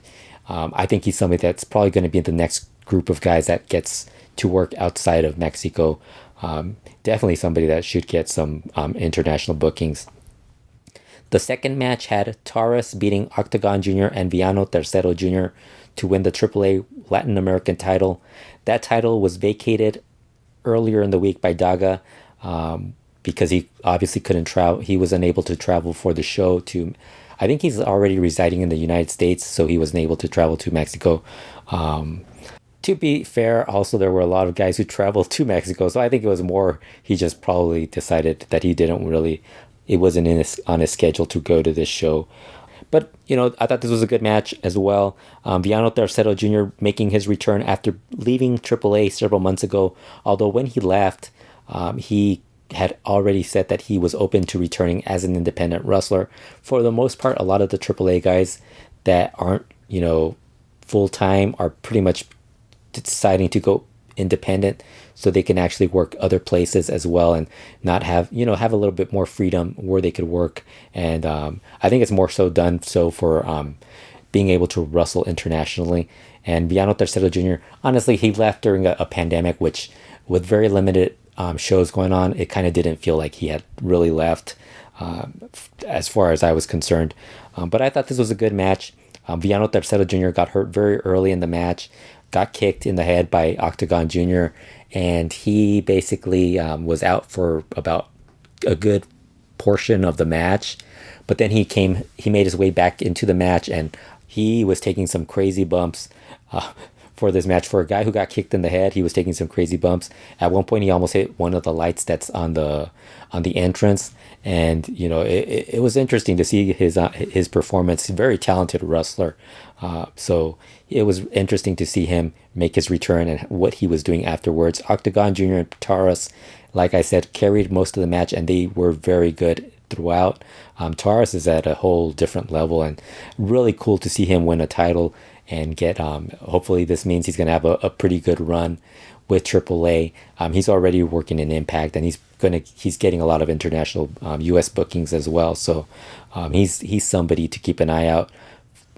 I think he's somebody that's probably going to be in the next group of guys that gets to work outside of Mexico. Definitely somebody that should get some international bookings. The second match had Taurus beating Octagon Jr. and Villano Tercero Jr. to win the AAA Latin American title. That title was vacated earlier in the week by Daga because he obviously couldn't travel. He was unable to travel for the show to, I think he's already residing in the United States, so he wasn't able to travel to Mexico. To be fair, also there were a lot of guys who traveled to Mexico, so I think it was more, he just probably decided that he didn't really, it wasn't on his schedule to go to this show. But, I thought this was a good match as well. Villano Tercero Jr. making his return after leaving AAA several months ago. Although when he left, he had already said that he was open to returning as an independent wrestler. For the most part, a lot of the AAA guys that aren't, full-time are pretty much deciding to go independent so they can actually work other places as well and not have a little bit more freedom where they could work. And I think it's more so done so for being able to wrestle internationally. And Villano Tercero Jr., honestly, he left during a pandemic, which with very limited shows going on, it kind of didn't feel like he had really left as far as I was concerned. But I thought this was a good match. Villano Tercero Jr. got hurt very early in the match, got kicked in the head by Octagon Jr., and he basically was out for about a good portion of the match. But then he made his way back into the match, and he was taking some crazy bumps for this match. For a guy who got kicked in the head, he was taking some crazy bumps. At one point, he almost hit one of the lights that's on the entrance, and it was interesting to see his performance. Very talented wrestler, so it was interesting to see him make his return and what he was doing afterwards. Octagon Jr. and Taurus, like I said, carried most of the match, and they were very good throughout. Taurus is at a whole different level, and really cool to see him win a title and get. Hopefully, this means he's gonna have a pretty good run with AAA. He's already working in Impact, and he's getting a lot of international U.S. bookings as well. So he's somebody to keep an eye out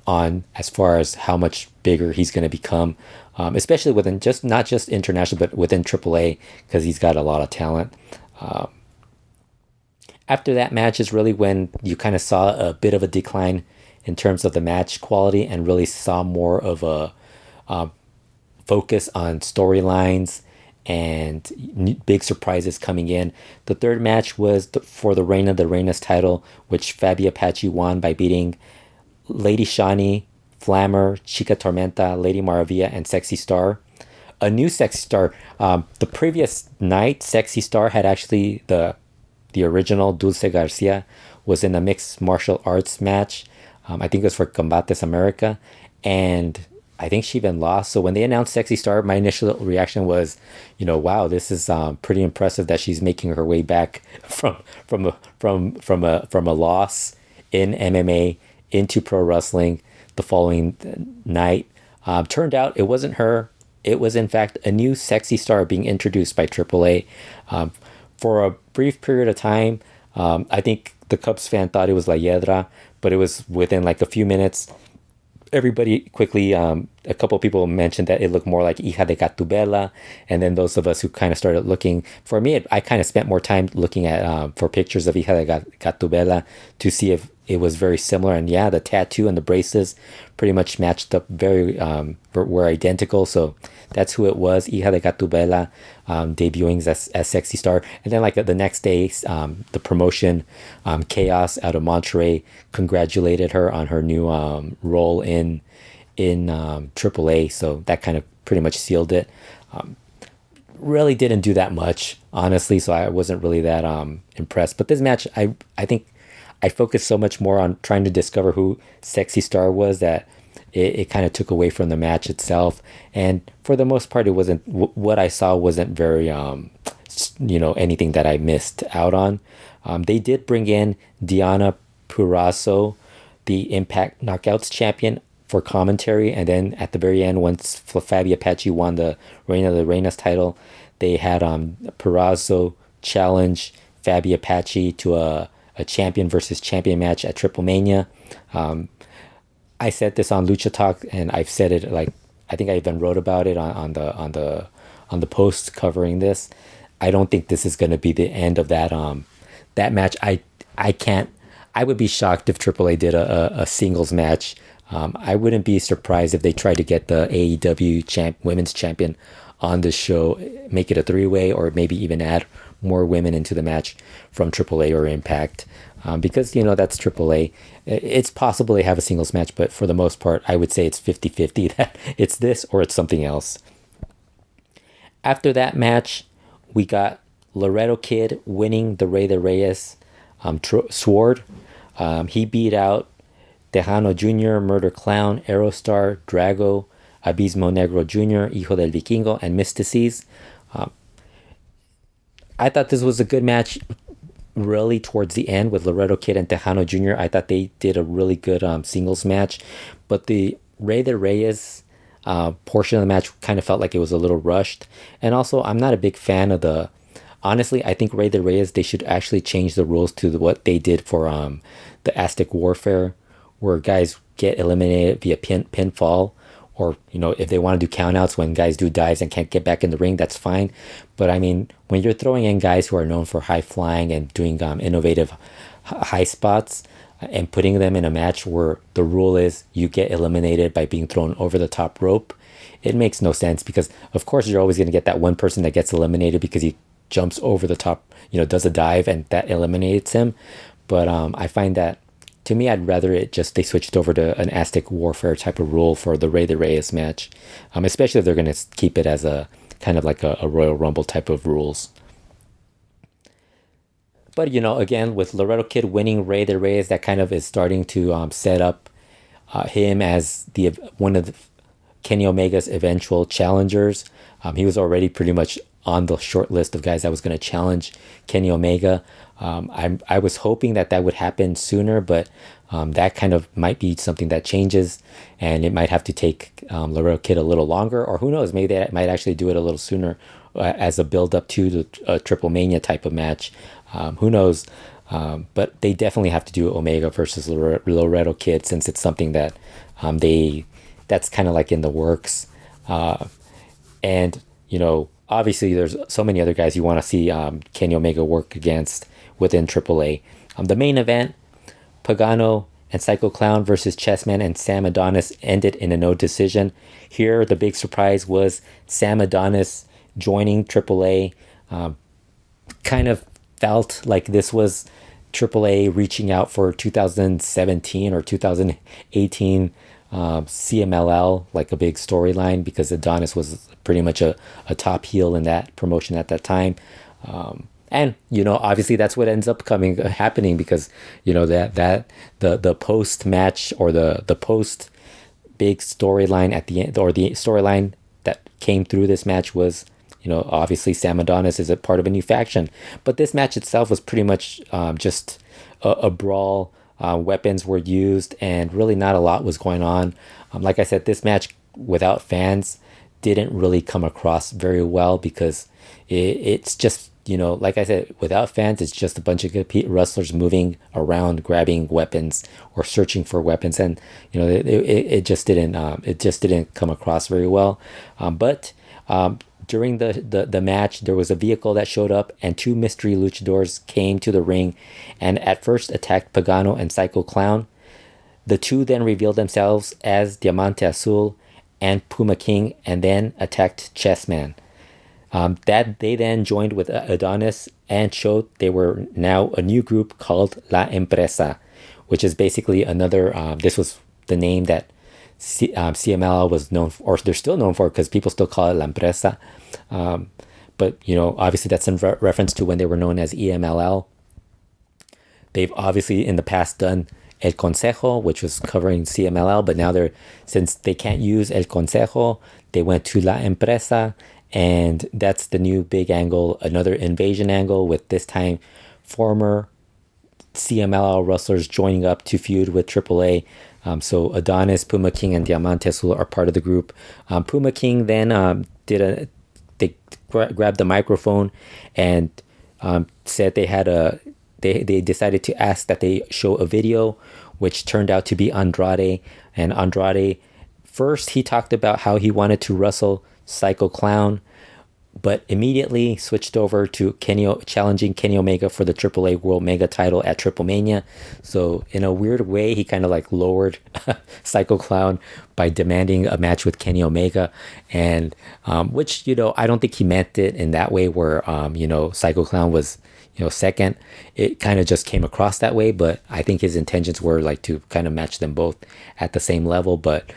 on as far as how much bigger he's going to become, especially within not just international, but within AAA, because he's got a lot of talent. After that match is really when you kind of saw a bit of a decline in terms of the match quality, and really saw more of a focus on storylines and big surprises coming in. The third match was for the Reina de Reyes title, which Fabi Apache won by beating Lady Shani, Flammer, Chica Tormenta, Lady Maravilla, and Sexy Star. A new Sexy Star. The previous night, Sexy Star had actually the original Dulce Garcia was in a mixed martial arts match. I think it was for Combates America, and I think she even lost. So when they announced Sexy Star, my initial reaction was, wow, this is pretty impressive that she's making her way back from a loss in MMA into pro wrestling the following night. Turned out it wasn't her. It was in fact a new Sexy Star being introduced by AAA. For a brief period of time, I think the Cubs fan thought it was La Hiedra, but it was within like a few minutes. Everybody quickly, a couple of people mentioned that it looked more like Hija de Gatubela, and then those of us who kind of started looking, for me, I kind of spent more time looking at for pictures of Hija de Gatubela to see if it was very similar. And yeah, the tattoo and the braces pretty much matched up, were identical. So that's who it was, Hija de Gatubela, debuting as Sexy Star. And then like the next day, the promotion, Chaos out of Monterrey, congratulated her on her new role in AAA. So that kind of pretty much sealed it. Really didn't do that much, honestly, so I wasn't really that impressed. But this match, I think I focused so much more on trying to discover who Sexy Star was that it kind of took away from the match itself. And for the most part, it wasn't, what I saw wasn't very, anything that I missed out on. They did bring in Diana Purrazzo, the Impact Knockouts champion, for commentary. And then at the very end, once Fabi Apache won the Reina de Reyes title, they had Purrazzo challenge Fabi Apache to a champion versus champion match at Triple Mania. I said this on Lucha Talk, and I've said it, like, I think I even wrote about it on the post covering this. I don't think this is going to be the end of that match. I would be shocked if AAA did a singles match. I wouldn't be surprised if they tried to get the AEW women's champion on the show, make it a three-way, or maybe even add more women into the match from AAA or Impact, because that's AAA. It's possible they have a singles match, but for the most part, I would say it's 50-50 that it's this or it's something else. After that match, we got Laredo Kid winning the Rey de Reyes sword. He beat out Tejano Jr., Murder Clown, Aerostar, Drago, Abismo Negro Jr., Hijo del Vikingo, and Mystices. I thought this was a good match really towards the end with Laredo Kid and Tejano Jr. I thought they did a really good singles match, but the Rey de Reyes portion of the match kind of felt like it was a little rushed. And also, I'm not a big fan of honestly, I think Rey de Reyes, they should actually change the rules to what they did for the Aztec Warfare, where guys get eliminated via pinfall. Or, if they want to do countouts when guys do dives and can't get back in the ring, that's fine. But I mean, when you're throwing in guys who are known for high flying and doing innovative high spots and putting them in a match where the rule is you get eliminated by being thrown over the top rope, it makes no sense, because of course you're always going to get that one person that gets eliminated because he jumps over the top, does a dive, and that eliminates him. But I find that To me, I'd rather they switched over to an Aztec Warfare type of rule for the Rey de Reyes match, especially if they're going to keep it as a kind of like a Royal Rumble type of rules. But, again, with Laredo Kid winning Rey de Reyes, that kind of is starting to set up him as one of Kenny Omega's eventual challengers. He was already pretty much on the short list of guys that was going to challenge Kenny Omega. I was hoping that would happen sooner, but that kind of might be something that changes, and it might have to take Laredo Kid a little longer, or who knows, maybe they might actually do it a little sooner as a build up to the Triple Mania type of match. Who knows? But they definitely have to do Omega versus Laredo Kid, since it's something that that's kind of like in the works. And obviously there's so many other guys you want to see Kenny Omega work against within AAA. The main event, Pagano and Psycho Clown versus Chessman and Sam Adonis, ended in a no decision. Here, the big surprise was Sam Adonis joining AAA. Kind of felt like this was AAA reaching out for 2017 or 2018 CMLL, like a big storyline, because Adonis was pretty much a top heel in that promotion at that time. And obviously that's what ends up happening, because that the post match, or the post big storyline at the end, or the storyline that came through this match was, obviously Sam Adonis is a part of a new faction. But this match itself was pretty much just a brawl. Weapons were used, and really not a lot was going on. Like I said, this match without fans didn't really come across very well, because it's just, like I said, without fans, it's just a bunch of good wrestlers moving around, grabbing weapons or searching for weapons, and it just didn't come across very well. But during the match, there was a vehicle that showed up, and two mystery luchadors came to the ring and at first attacked Pagano and Psycho Clown. The two then revealed themselves as Diamante Azul and Puma King, and then attacked Chessman. That they then joined with Adonis and showed they were now a new group called La Empresa, which is basically another, this was the name that CMLL was known for, or they're still known for, because people still call it La Empresa. But, obviously that's in reference to when they were known as EMLL. They've obviously in the past done El Consejo, which was covering CMLL, but now since they can't use El Consejo, they went to La Empresa, and that's the new big angle, another invasion angle, with this time former CMLL wrestlers joining up to feud with AAA. So Adonis, Puma King, and Diamante Azul are part of the group. Puma King then they grabbed the microphone and said they decided to ask that they show a video, which turned out to be Andrade. And Andrade, first he talked about how he wanted to wrestle Psycho Clown, but immediately switched over to challenging Kenny Omega for the AAA World Mega title at Triple Mania. So in a weird way, he kind of like lowered Psycho Clown by demanding a match with Kenny Omega, and which I don't think he meant it in that way, where Psycho Clown was second. It kind of just came across that way, but I think his intentions were like to kind of match them both at the same level. But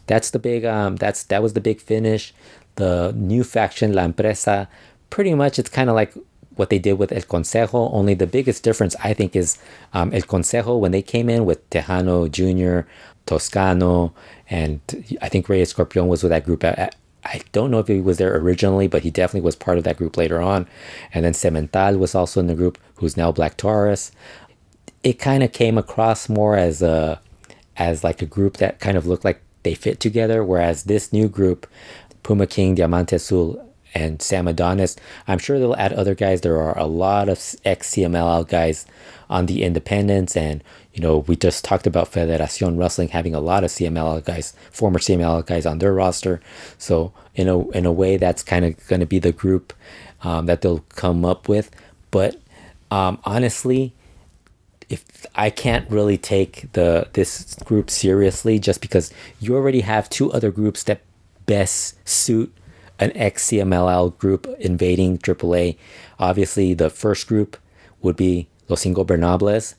that's the big that was the big finish. The new faction, La Empresa, pretty much it's kind of like what they did with El Consejo, only the biggest difference I think is El Consejo, when they came in with Tejano Jr., Toscano, and I think Rey Escorpion was with that group. I don't know if he was there originally, but he definitely was part of that group later on. And then Cemental was also in the group, who's now Black Taurus. It kind of came across more as like a group that kind of looked like they fit together, whereas this new group, Puma King, Diamante Azul, and Sam Adonis, I'm sure they'll add other guys. There are a lot of ex-CMLL guys on the independents, and we just talked about Federacion Wrestling having a lot of CMLL guys, former CMLL guys on their roster. So in a way, that's kind of going to be the group that they'll come up with. But honestly, if I can't really take this group seriously, just because you already have two other groups that best suit an ex-CMLL group invading AAA. Obviously, the first group would be Los Ingobernables.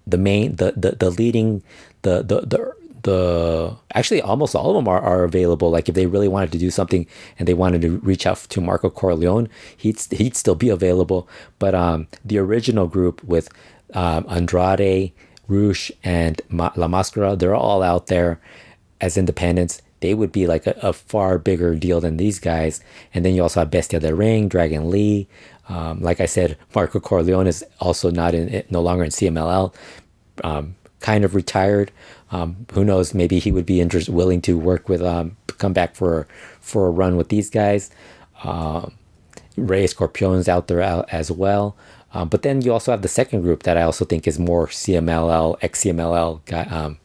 the main the leading the actually almost all of them are available. Like if they really wanted to do something and they wanted to reach out to Marco Corleone, he'd still be available. But the original group with Andrade, Rush, and La Mascara, they're all out there as independents. They would be like a far bigger deal than these guys. And then you also have Bestia del Ring, Dragon Lee. Like I said, Marco Corleone is also no longer in CMLL, kind of retired. Who knows? Maybe he would be willing to work with, come back for a run with these guys. Rey Scorpion's out there as well. But then you also have the second group that I also think is more CMLL, ex-CMLL guy,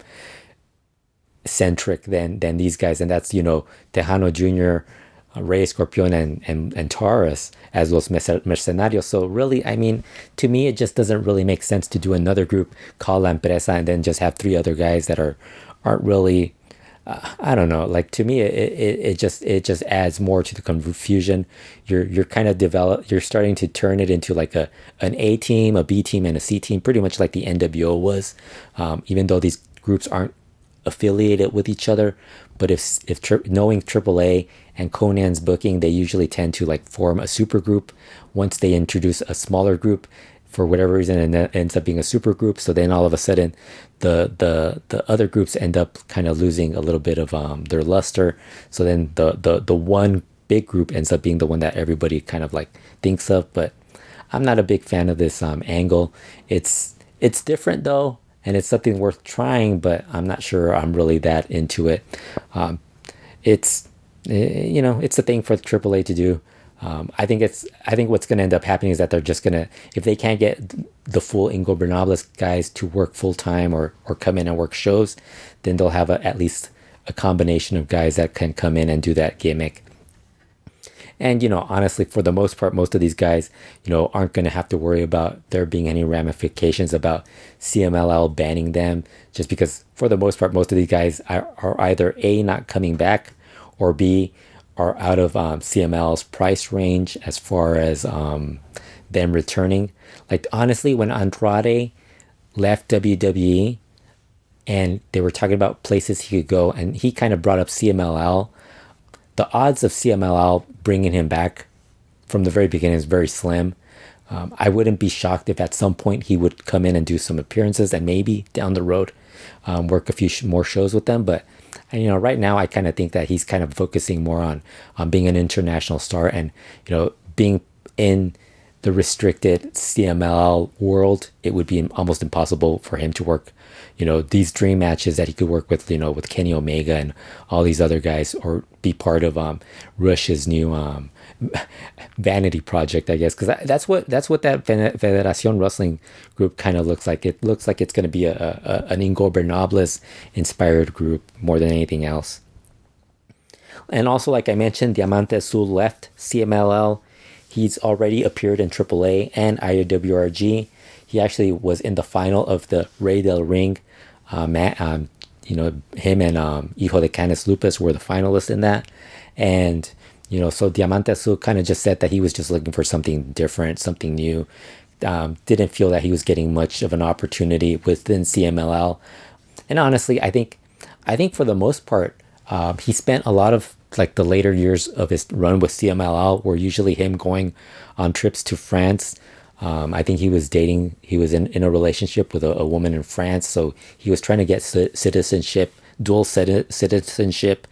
centric than these guys, and that's Tejano Jr., Rey Scorpion, and Taurus as Los Mercenarios. So really, I mean, to me, it just doesn't really make sense to do another group called La Empresa and then just have three other guys that aren't really. I don't know. Like, to me, it just adds more to the confusion. You're kind of You're starting to turn it into like an A team, a B team, and a C team, pretty much like the NWO was. Even though these groups aren't affiliated with each other, but knowing AAA and Conan's booking, they usually tend to like form a super group once they introduce a smaller group for whatever reason, and that ends up being a super group. So then all of a sudden the other groups end up kind of losing a little bit of their luster. So then the one big group ends up being the one that everybody kind of like thinks of. But I'm not a big fan of this angle. It's different though, and it's something worth trying, but I'm not sure I'm really that into it. It's a thing for AAA to do. I think what's going to end up happening is that they're just going to, if they can't get the full Ingobernables guys to work full time or come in and work shows, then they'll have at least a combination of guys that can come in and do that gimmick. And, honestly, for the most part, most of these guys, aren't going to have to worry about there being any ramifications about CMLL banning them, just because for the most part, most of these guys are either A, not coming back, or B, are out of CML's price range as far as them returning. Like, honestly, when Andrade left WWE and they were talking about places he could go, and he kind of brought up CMLL, the odds of CMLL bringing him back from the very beginning is very slim. I wouldn't be shocked if at some point he would come in and do some appearances and maybe down the road work a few more shows with them. But right now I kind of think that he's kind of focusing more on being an international star and being in the restricted CMLL world. It would be almost impossible for him to work these dream matches that he could work with with Kenny Omega and all these other guys, or be part of Rush's new vanity project, I guess, because that's what that Federacion Wrestling group kind of looks like. It looks like it's going to be an Ingobernables inspired group more than anything else. And also, like I mentioned, Diamante Azul left CMLL. He's already appeared in AAA and IWRG. He actually was in the final of the Rey del Ring. Him and Hijo de Canis Lupus were the finalists in that. And, so Diamante Azul kind of just said that he was just looking for something different, something new. Didn't feel that he was getting much of an opportunity within CMLL. And honestly, I think for the most part, he spent a lot of like the later years of his run with CMLL were usually him going on trips to France. I think he was in a relationship with a woman in France, so he was trying to get dual citizenship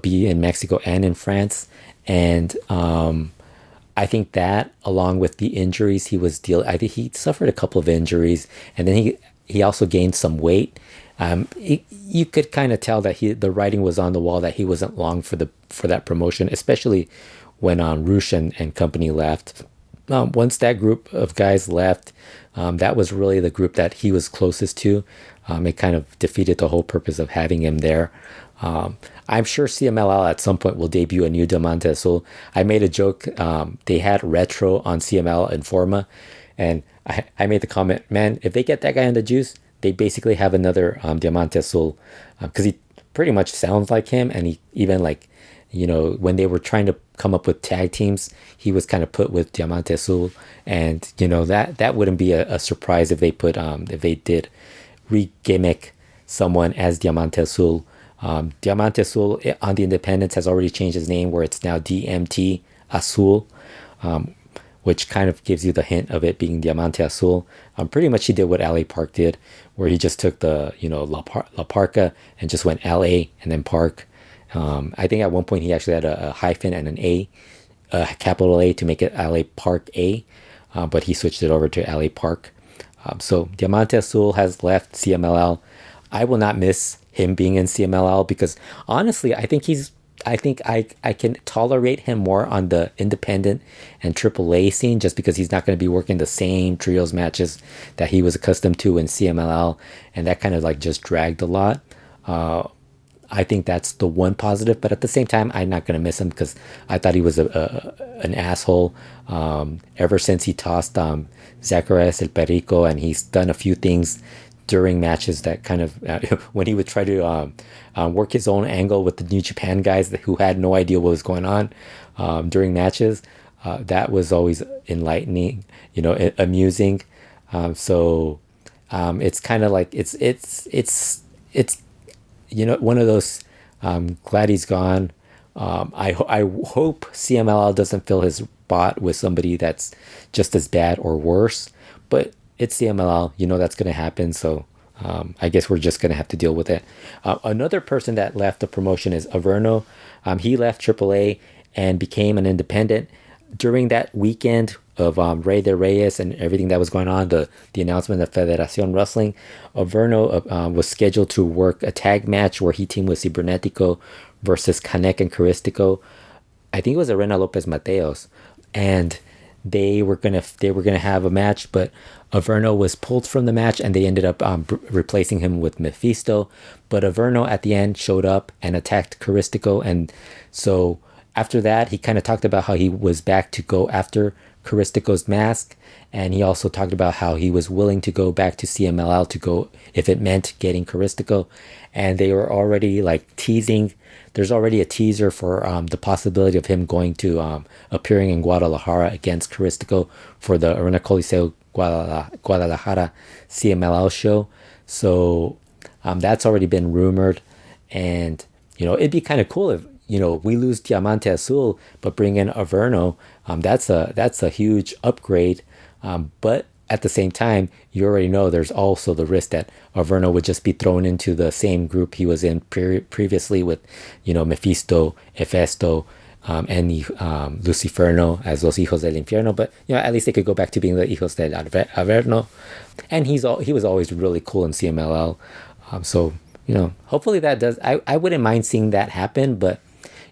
be in Mexico and in France. And I think that, along with the injuries he was I think he suffered a couple of injuries, and then he also gained some weight. You could kind of tell that the writing was on the wall that he wasn't long for that promotion, especially when Rush and company left. Once that group of guys left, that was really the group that he was closest to. It kind of defeated the whole purpose of having him there. I'm sure CMLL at some point will debut a new Diamante Azul. I made a joke. They had Retro on CML Informa, and I made the comment, man, if they get that guy on the juice, they basically have another Diamante Azul, because he pretty much sounds like him, and he even like when they were trying to come up with tag teams, he was kind of put with Diamante Azul, and that wouldn't be a surprise if they did re-gimmick someone as Diamante Azul. Diamante Azul on the Independents has already changed his name, where it's now DMT Azul, which kind of gives you the hint of it being Diamante Azul. Pretty much he did what LA Park did, where he just took the La Parca and just went LA and then Park. I think at one point he actually had a hyphen and an A, capital A, to make it LA Park A, but he switched it over to LA Park. So Diamante Azul has left CMLL. I will not miss him being in CMLL because honestly, I think I can tolerate him more on the independent and AAA scene, just because he's not going to be working the same trios matches that he was accustomed to in CMLL, and that kind of like just dragged a lot. I think that's the one positive, but at the same time, I'm not going to miss him because I thought he was an asshole ever since he tossed Zacharias El Perico, and he's done a few things during matches that kind of when he would try to work his own angle with the New Japan guys who had no idea what was going on during matches. That was always enlightening, amusing. So it's kind of like it's one of those, glad he's gone. I hope CMLL doesn't fill his spot with somebody that's just as bad or worse, but it's CMLL, that's going to happen. So I guess we're just going to have to deal with it. Another person that left the promotion is Averno. He left AAA and became an independent. During that weekend of Rey de Reyes and everything that was going on, the announcement of Federacion Wrestling, Averno was scheduled to work a tag match where he teamed with Cibernetico versus Canek and Caristico. I think it was Arena Lopez Mateos, and they were gonna have a match, but Averno was pulled from the match, and they ended up replacing him with Mephisto. But Averno at the end showed up and attacked Caristico, and so after that, he kind of talked about how he was back to go after Caristico's mask, and he also talked about how he was willing to go back to CMLL to go if it meant getting Caristico. And they were already like teasing. There's already a teaser for the possibility of him going to appearing in Guadalajara against Caristico for the Arena Coliseo Guadalajara CMLL show. So that's already been rumored, and it'd be kind of cool if we lose Diamante Azul but bring in Averno. That's a huge upgrade, but at the same time, you already know there's also the risk that Averno would just be thrown into the same group he was in previously with, Mephisto, Hefesto, and Luciferno as Los Hijos del Infierno. But at least they could go back to being the Hijos del Averno. And he was always really cool in CMLL. So hopefully that does. I wouldn't mind seeing that happen, but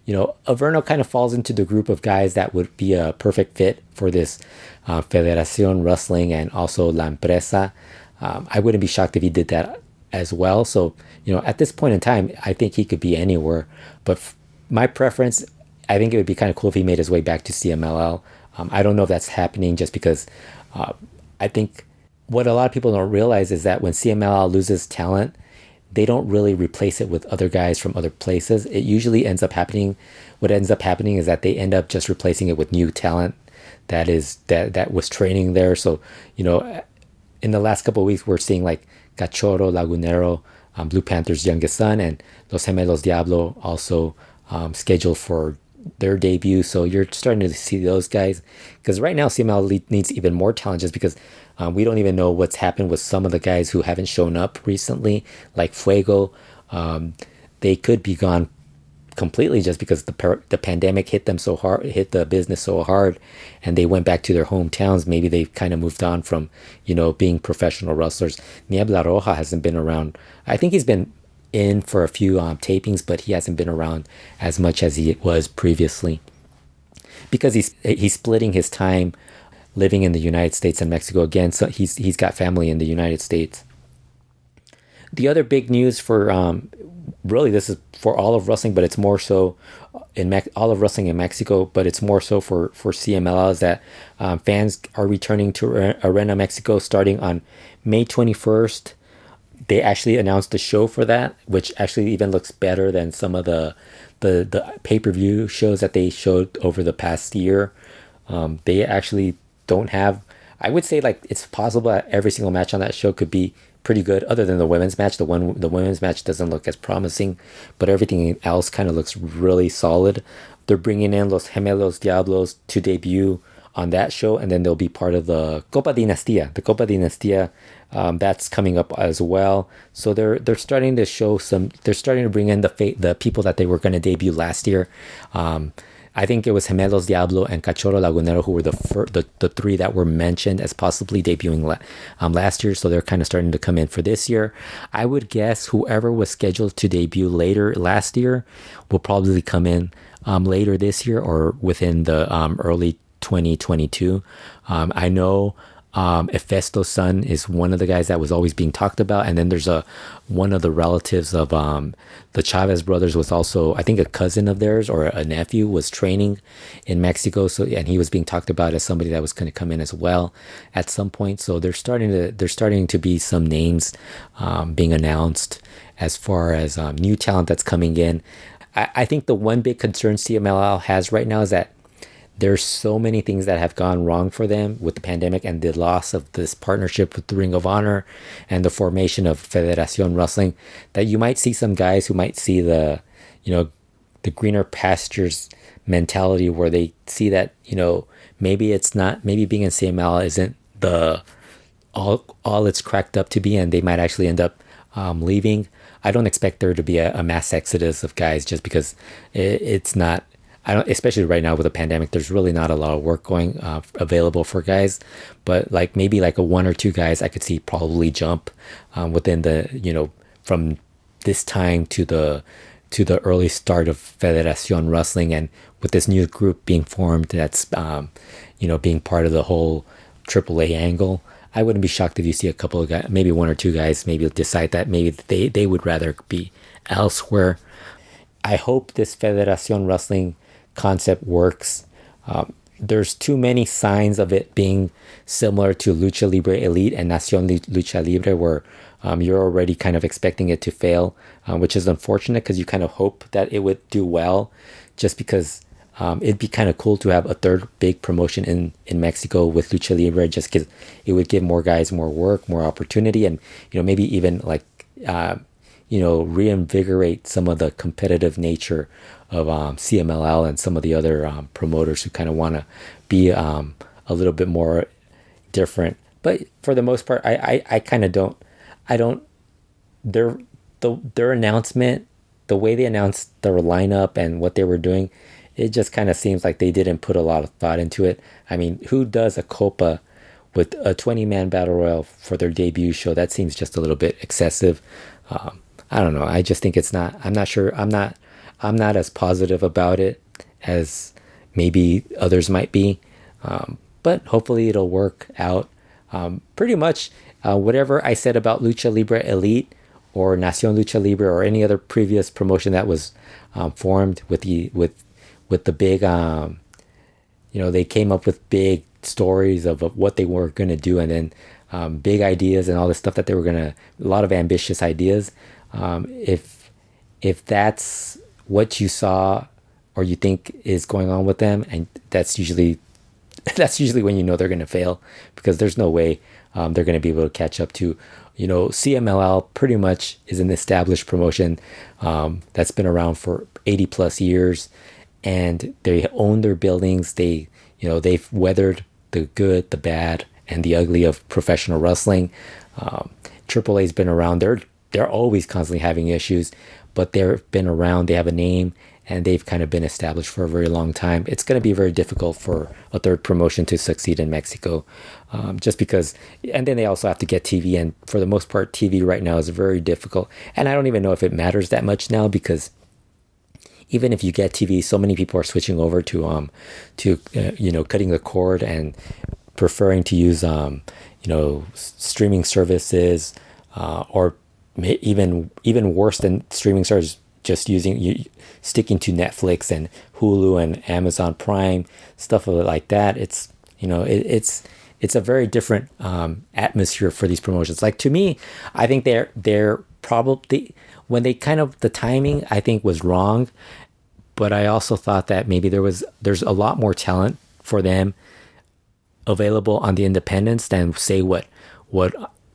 Averno kind of falls into the group of guys that would be a perfect fit for this Federacion Wrestling and also La Empresa. I wouldn't be shocked if he did that as well. So, at this point in time, I think he could be anywhere. But my preference, I think it would be kind of cool if he made his way back to CMLL. I don't know if that's happening just because I think what a lot of people don't realize is that when CMLL loses talent, they don't really replace it with other guys from other places. It usually ends up happening. What ends up happening is that they end up just replacing it with new talent that was training there. So, in the last couple of weeks, we're seeing like Cachorro, Lagunero, Blue Panther's youngest son, and Los Gemelos Diablo also scheduled for their debut. So you're starting to see those guys, because right now CMLL needs even more talent, just because we don't even know what's happened with some of the guys who haven't shown up recently, like Fuego. They could be gone completely just because the pandemic hit them so hard, hit the business so hard, and they went back to their hometowns. Maybe they've kind of moved on from being professional wrestlers. Niebla Roja hasn't been around. I think he's been in for a few tapings, but he hasn't been around as much as he was previously, because he's splitting his time living in the United States and Mexico again. So he's got family in the United States. The other big news for really, this is for all of wrestling, but it's more so in all of wrestling in Mexico, but it's more so for CMLL, is that fans are returning to Arena Mexico starting on May 21st. they actually announced a show for that, which actually even looks better than some of the pay-per-view shows that they showed over the past year. They actually don't have. I would say like it's possible that every single match on that show could be pretty good, other than the women's match. The women's match doesn't look as promising, but everything else kind of looks really solid. They're bringing in Los Gemelos Diablos to debut on that show, and then they'll be part of the Copa Dinastia. The Copa Dinastia, that's coming up as well. So they're starting to show some. They're starting to bring in the people that they were going to debut last year. I think it was Gemelos Diablo and Cachorro Lagunero who were the three that were mentioned as possibly debuting last year. So they're kind of starting to come in for this year. I would guess whoever was scheduled to debut later last year will probably come in later this year or within the early 2022. I know Hefesto's son is one of the guys that was always being talked about, and then there's one of the relatives of the Chavez brothers was also, I think, a cousin of theirs or a nephew was training in Mexico. So and he was being talked about as somebody that was going to come in as well at some point. So there's starting to be some names being announced as far as new talent that's coming in. I think the one big concern CMLL has right now is that there's so many things that have gone wrong for them with the pandemic and the loss of this partnership with the Ring of Honor and the formation of Federacion Wrestling, that you might see some guys who might see the greener pastures mentality, where they see that, maybe being in CML isn't all it's cracked up to be, and they might actually end up leaving. I don't expect there to be a mass exodus of guys just because it's not. Especially right now with the pandemic, there's really not a lot of work going available for guys. But maybe a one or two guys I could see probably jump within the from this time to the early start of Federacion Wrestling, and with this new group being formed that's being part of the whole AAA angle. I wouldn't be shocked if you see a couple of guys, maybe one or two guys, maybe decide that maybe they would rather be elsewhere. I hope this Federacion Wrestling concept works. There's too many signs of it being similar to Lucha Libre Elite and Nacion Lucha Libre, where you're already kind of expecting it to fail, which is unfortunate because you kind of hope that it would do well, just because it'd be kind of cool to have a third big promotion in Mexico with Lucha Libre, just because it would give more guys more work, more opportunity, and maybe even reinvigorate some of the competitive nature of CMLL and some of the other promoters who kind of want to be a little bit more different. But for the most part, I kind of don't. Their announcement, the way they announced their lineup and what they were doing, it just kind of seems like they didn't put a lot of thought into it. I mean, who does a Copa with a 20-man battle royal for their debut show? That seems just a little bit excessive. I don't know. I just think it's not. I'm not sure. I'm not as positive about it as maybe others might be. But hopefully it'll work out. Pretty much whatever I said about Lucha Libre Elite or Nacion Lucha Libre or any other previous promotion that was formed with the big. They came up with big stories of what they were going to do, and then big ideas and all this stuff that they were a lot of ambitious ideas. If that's what you saw or you think is going on with them, and that's usually when they're going to fail, because there's no way they're going to be able to catch up to CMLL. Pretty much is an established promotion that's been around for 80 plus years, and they own their buildings. They've weathered the good, the bad, and the ugly of professional wrestling. AAA's been around. They're always constantly having issues, but they've been around. They have a name, and they've kind of been established for a very long time. It's going to be very difficult for a third promotion to succeed in Mexico, just because. And then they also have to get TV, and for the most part, TV right now is very difficult. And I don't even know if it matters that much now, because even if you get TV, so many people are switching over to cutting the cord and preferring to use streaming services, or even worse than streaming services, just sticking to Netflix and Hulu and Amazon Prime, stuff like that. It's it's a very different atmosphere for these promotions. Like, to me, I think they're probably, when they kind of, the timing I think was wrong, but I also thought that maybe there's a lot more talent for them available on the independents than, say, what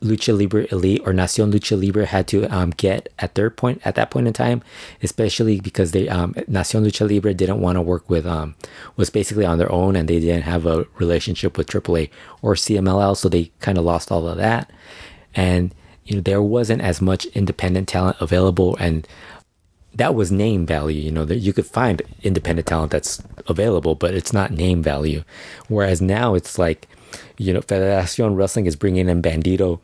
Lucha Libre Elite or Nacion Lucha Libre had to get at that point in time, especially because they Nacion Lucha Libre didn't want to work with was basically on their own, and they didn't have a relationship with AAA or CMLL, so they kind of lost all of that. And there wasn't as much independent talent available, and that was name value. That you could find independent talent that's available, but it's not name value. Whereas now it's like, Federacion Wrestling is bringing in Bandido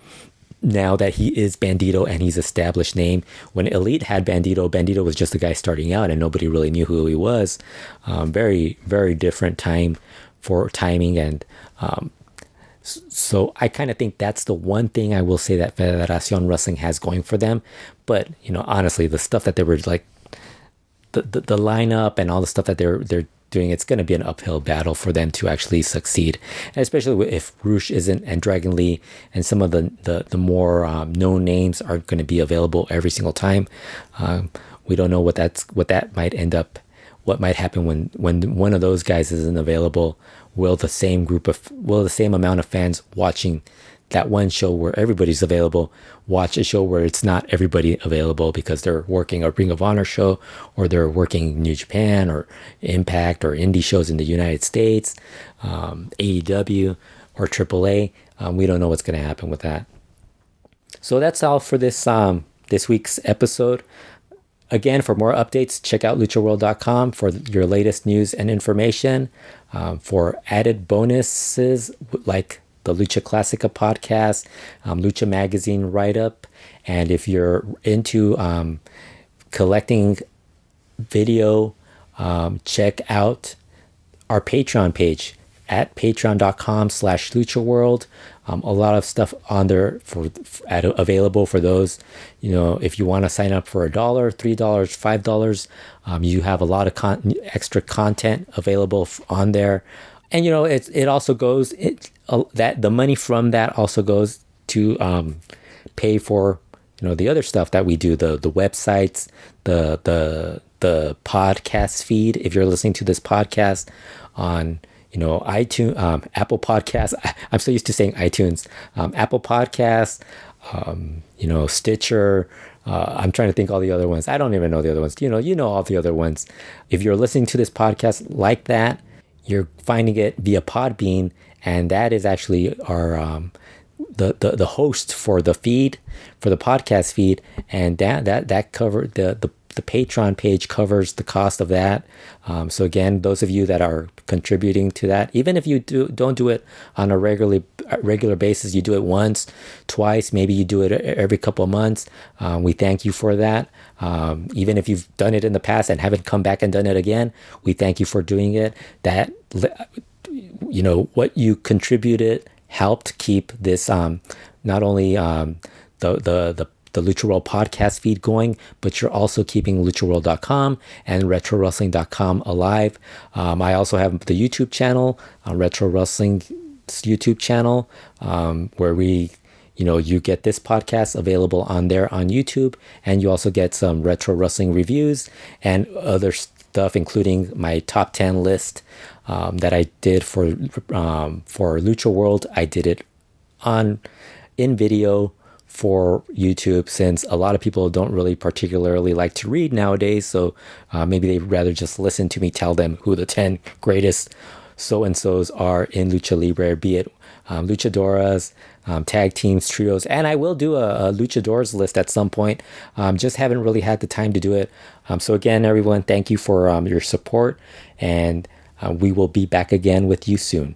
now that he is Bandido and he's established name. When Elite had Bandido was just a guy starting out and nobody really knew who he was. Very, very different time for timing. And so I kind of think that's the one thing I will say that Federacion Wrestling has going for them. But, honestly, the stuff that they were like, the lineup and all the stuff that they're doing, it's going to be an uphill battle for them to actually succeed, and especially if Rush isn't, and Dragon Lee and some of the more known names aren't going to be available every single time. We don't know what that might end up, what might happen when one of those guys isn't available. Will the same amount of fans watching that one show where everybody's available watch a show where it's not everybody available because they're working a Ring of Honor show, or they're working New Japan or Impact or indie shows in the United States, AEW or AAA? We don't know what's going to happen with that. So that's all for this week's episode. Again, for more updates, check out LuchaWorld.com for your latest news and information. For added bonuses like the Lucha Classica podcast, Lucha Magazine write-up, and if you're into collecting video, check out our Patreon page at patreon.com/LuchaWorld. A lot of stuff on there available for those. If you want to sign up for $1, $3, $5, you have a lot of extra content available on there. And it also goes that the money from that also goes to pay for the other stuff that we do, the websites, the podcast feed. If you're listening to this podcast on iTunes, Apple Podcasts, I'm so used to saying iTunes, Apple Podcasts, Stitcher. I'm trying to think all the other ones. I don't even know the other ones. All the other ones. If you're listening to this podcast like that, you're finding it via Podbean, and that is actually our the host for the feed, for the podcast feed, and that covered the Patreon page covers the cost of that. So again, those of you that are contributing to that, even if you don't do it on a regular basis, you do it once, twice, maybe you do it every couple of months. We thank you for that. Even if you've done it in the past and haven't come back and done it again, we thank you for doing it. That what you contributed helped keep this not only the LuchaWorld podcast feed going, but you're also keeping LuchaWorld.com and RetroWrestling.com alive. I also have the YouTube channel, Retro Wrestling's YouTube channel, where we, you get this podcast available on there on YouTube, and you also get some Retro Wrestling reviews and other stuff, including my top 10 list that I did for LuchaWorld. I did it in video for YouTube, since a lot of people don't really particularly like to read nowadays, so maybe they'd rather just listen to me tell them who the 10 greatest so-and-sos are in Lucha Libre, be it luchadoras, tag teams, trios, and I will do a luchadors list at some point. Just haven't really had the time to do it. So again, everyone, thank you for your support, and we will be back again with you soon.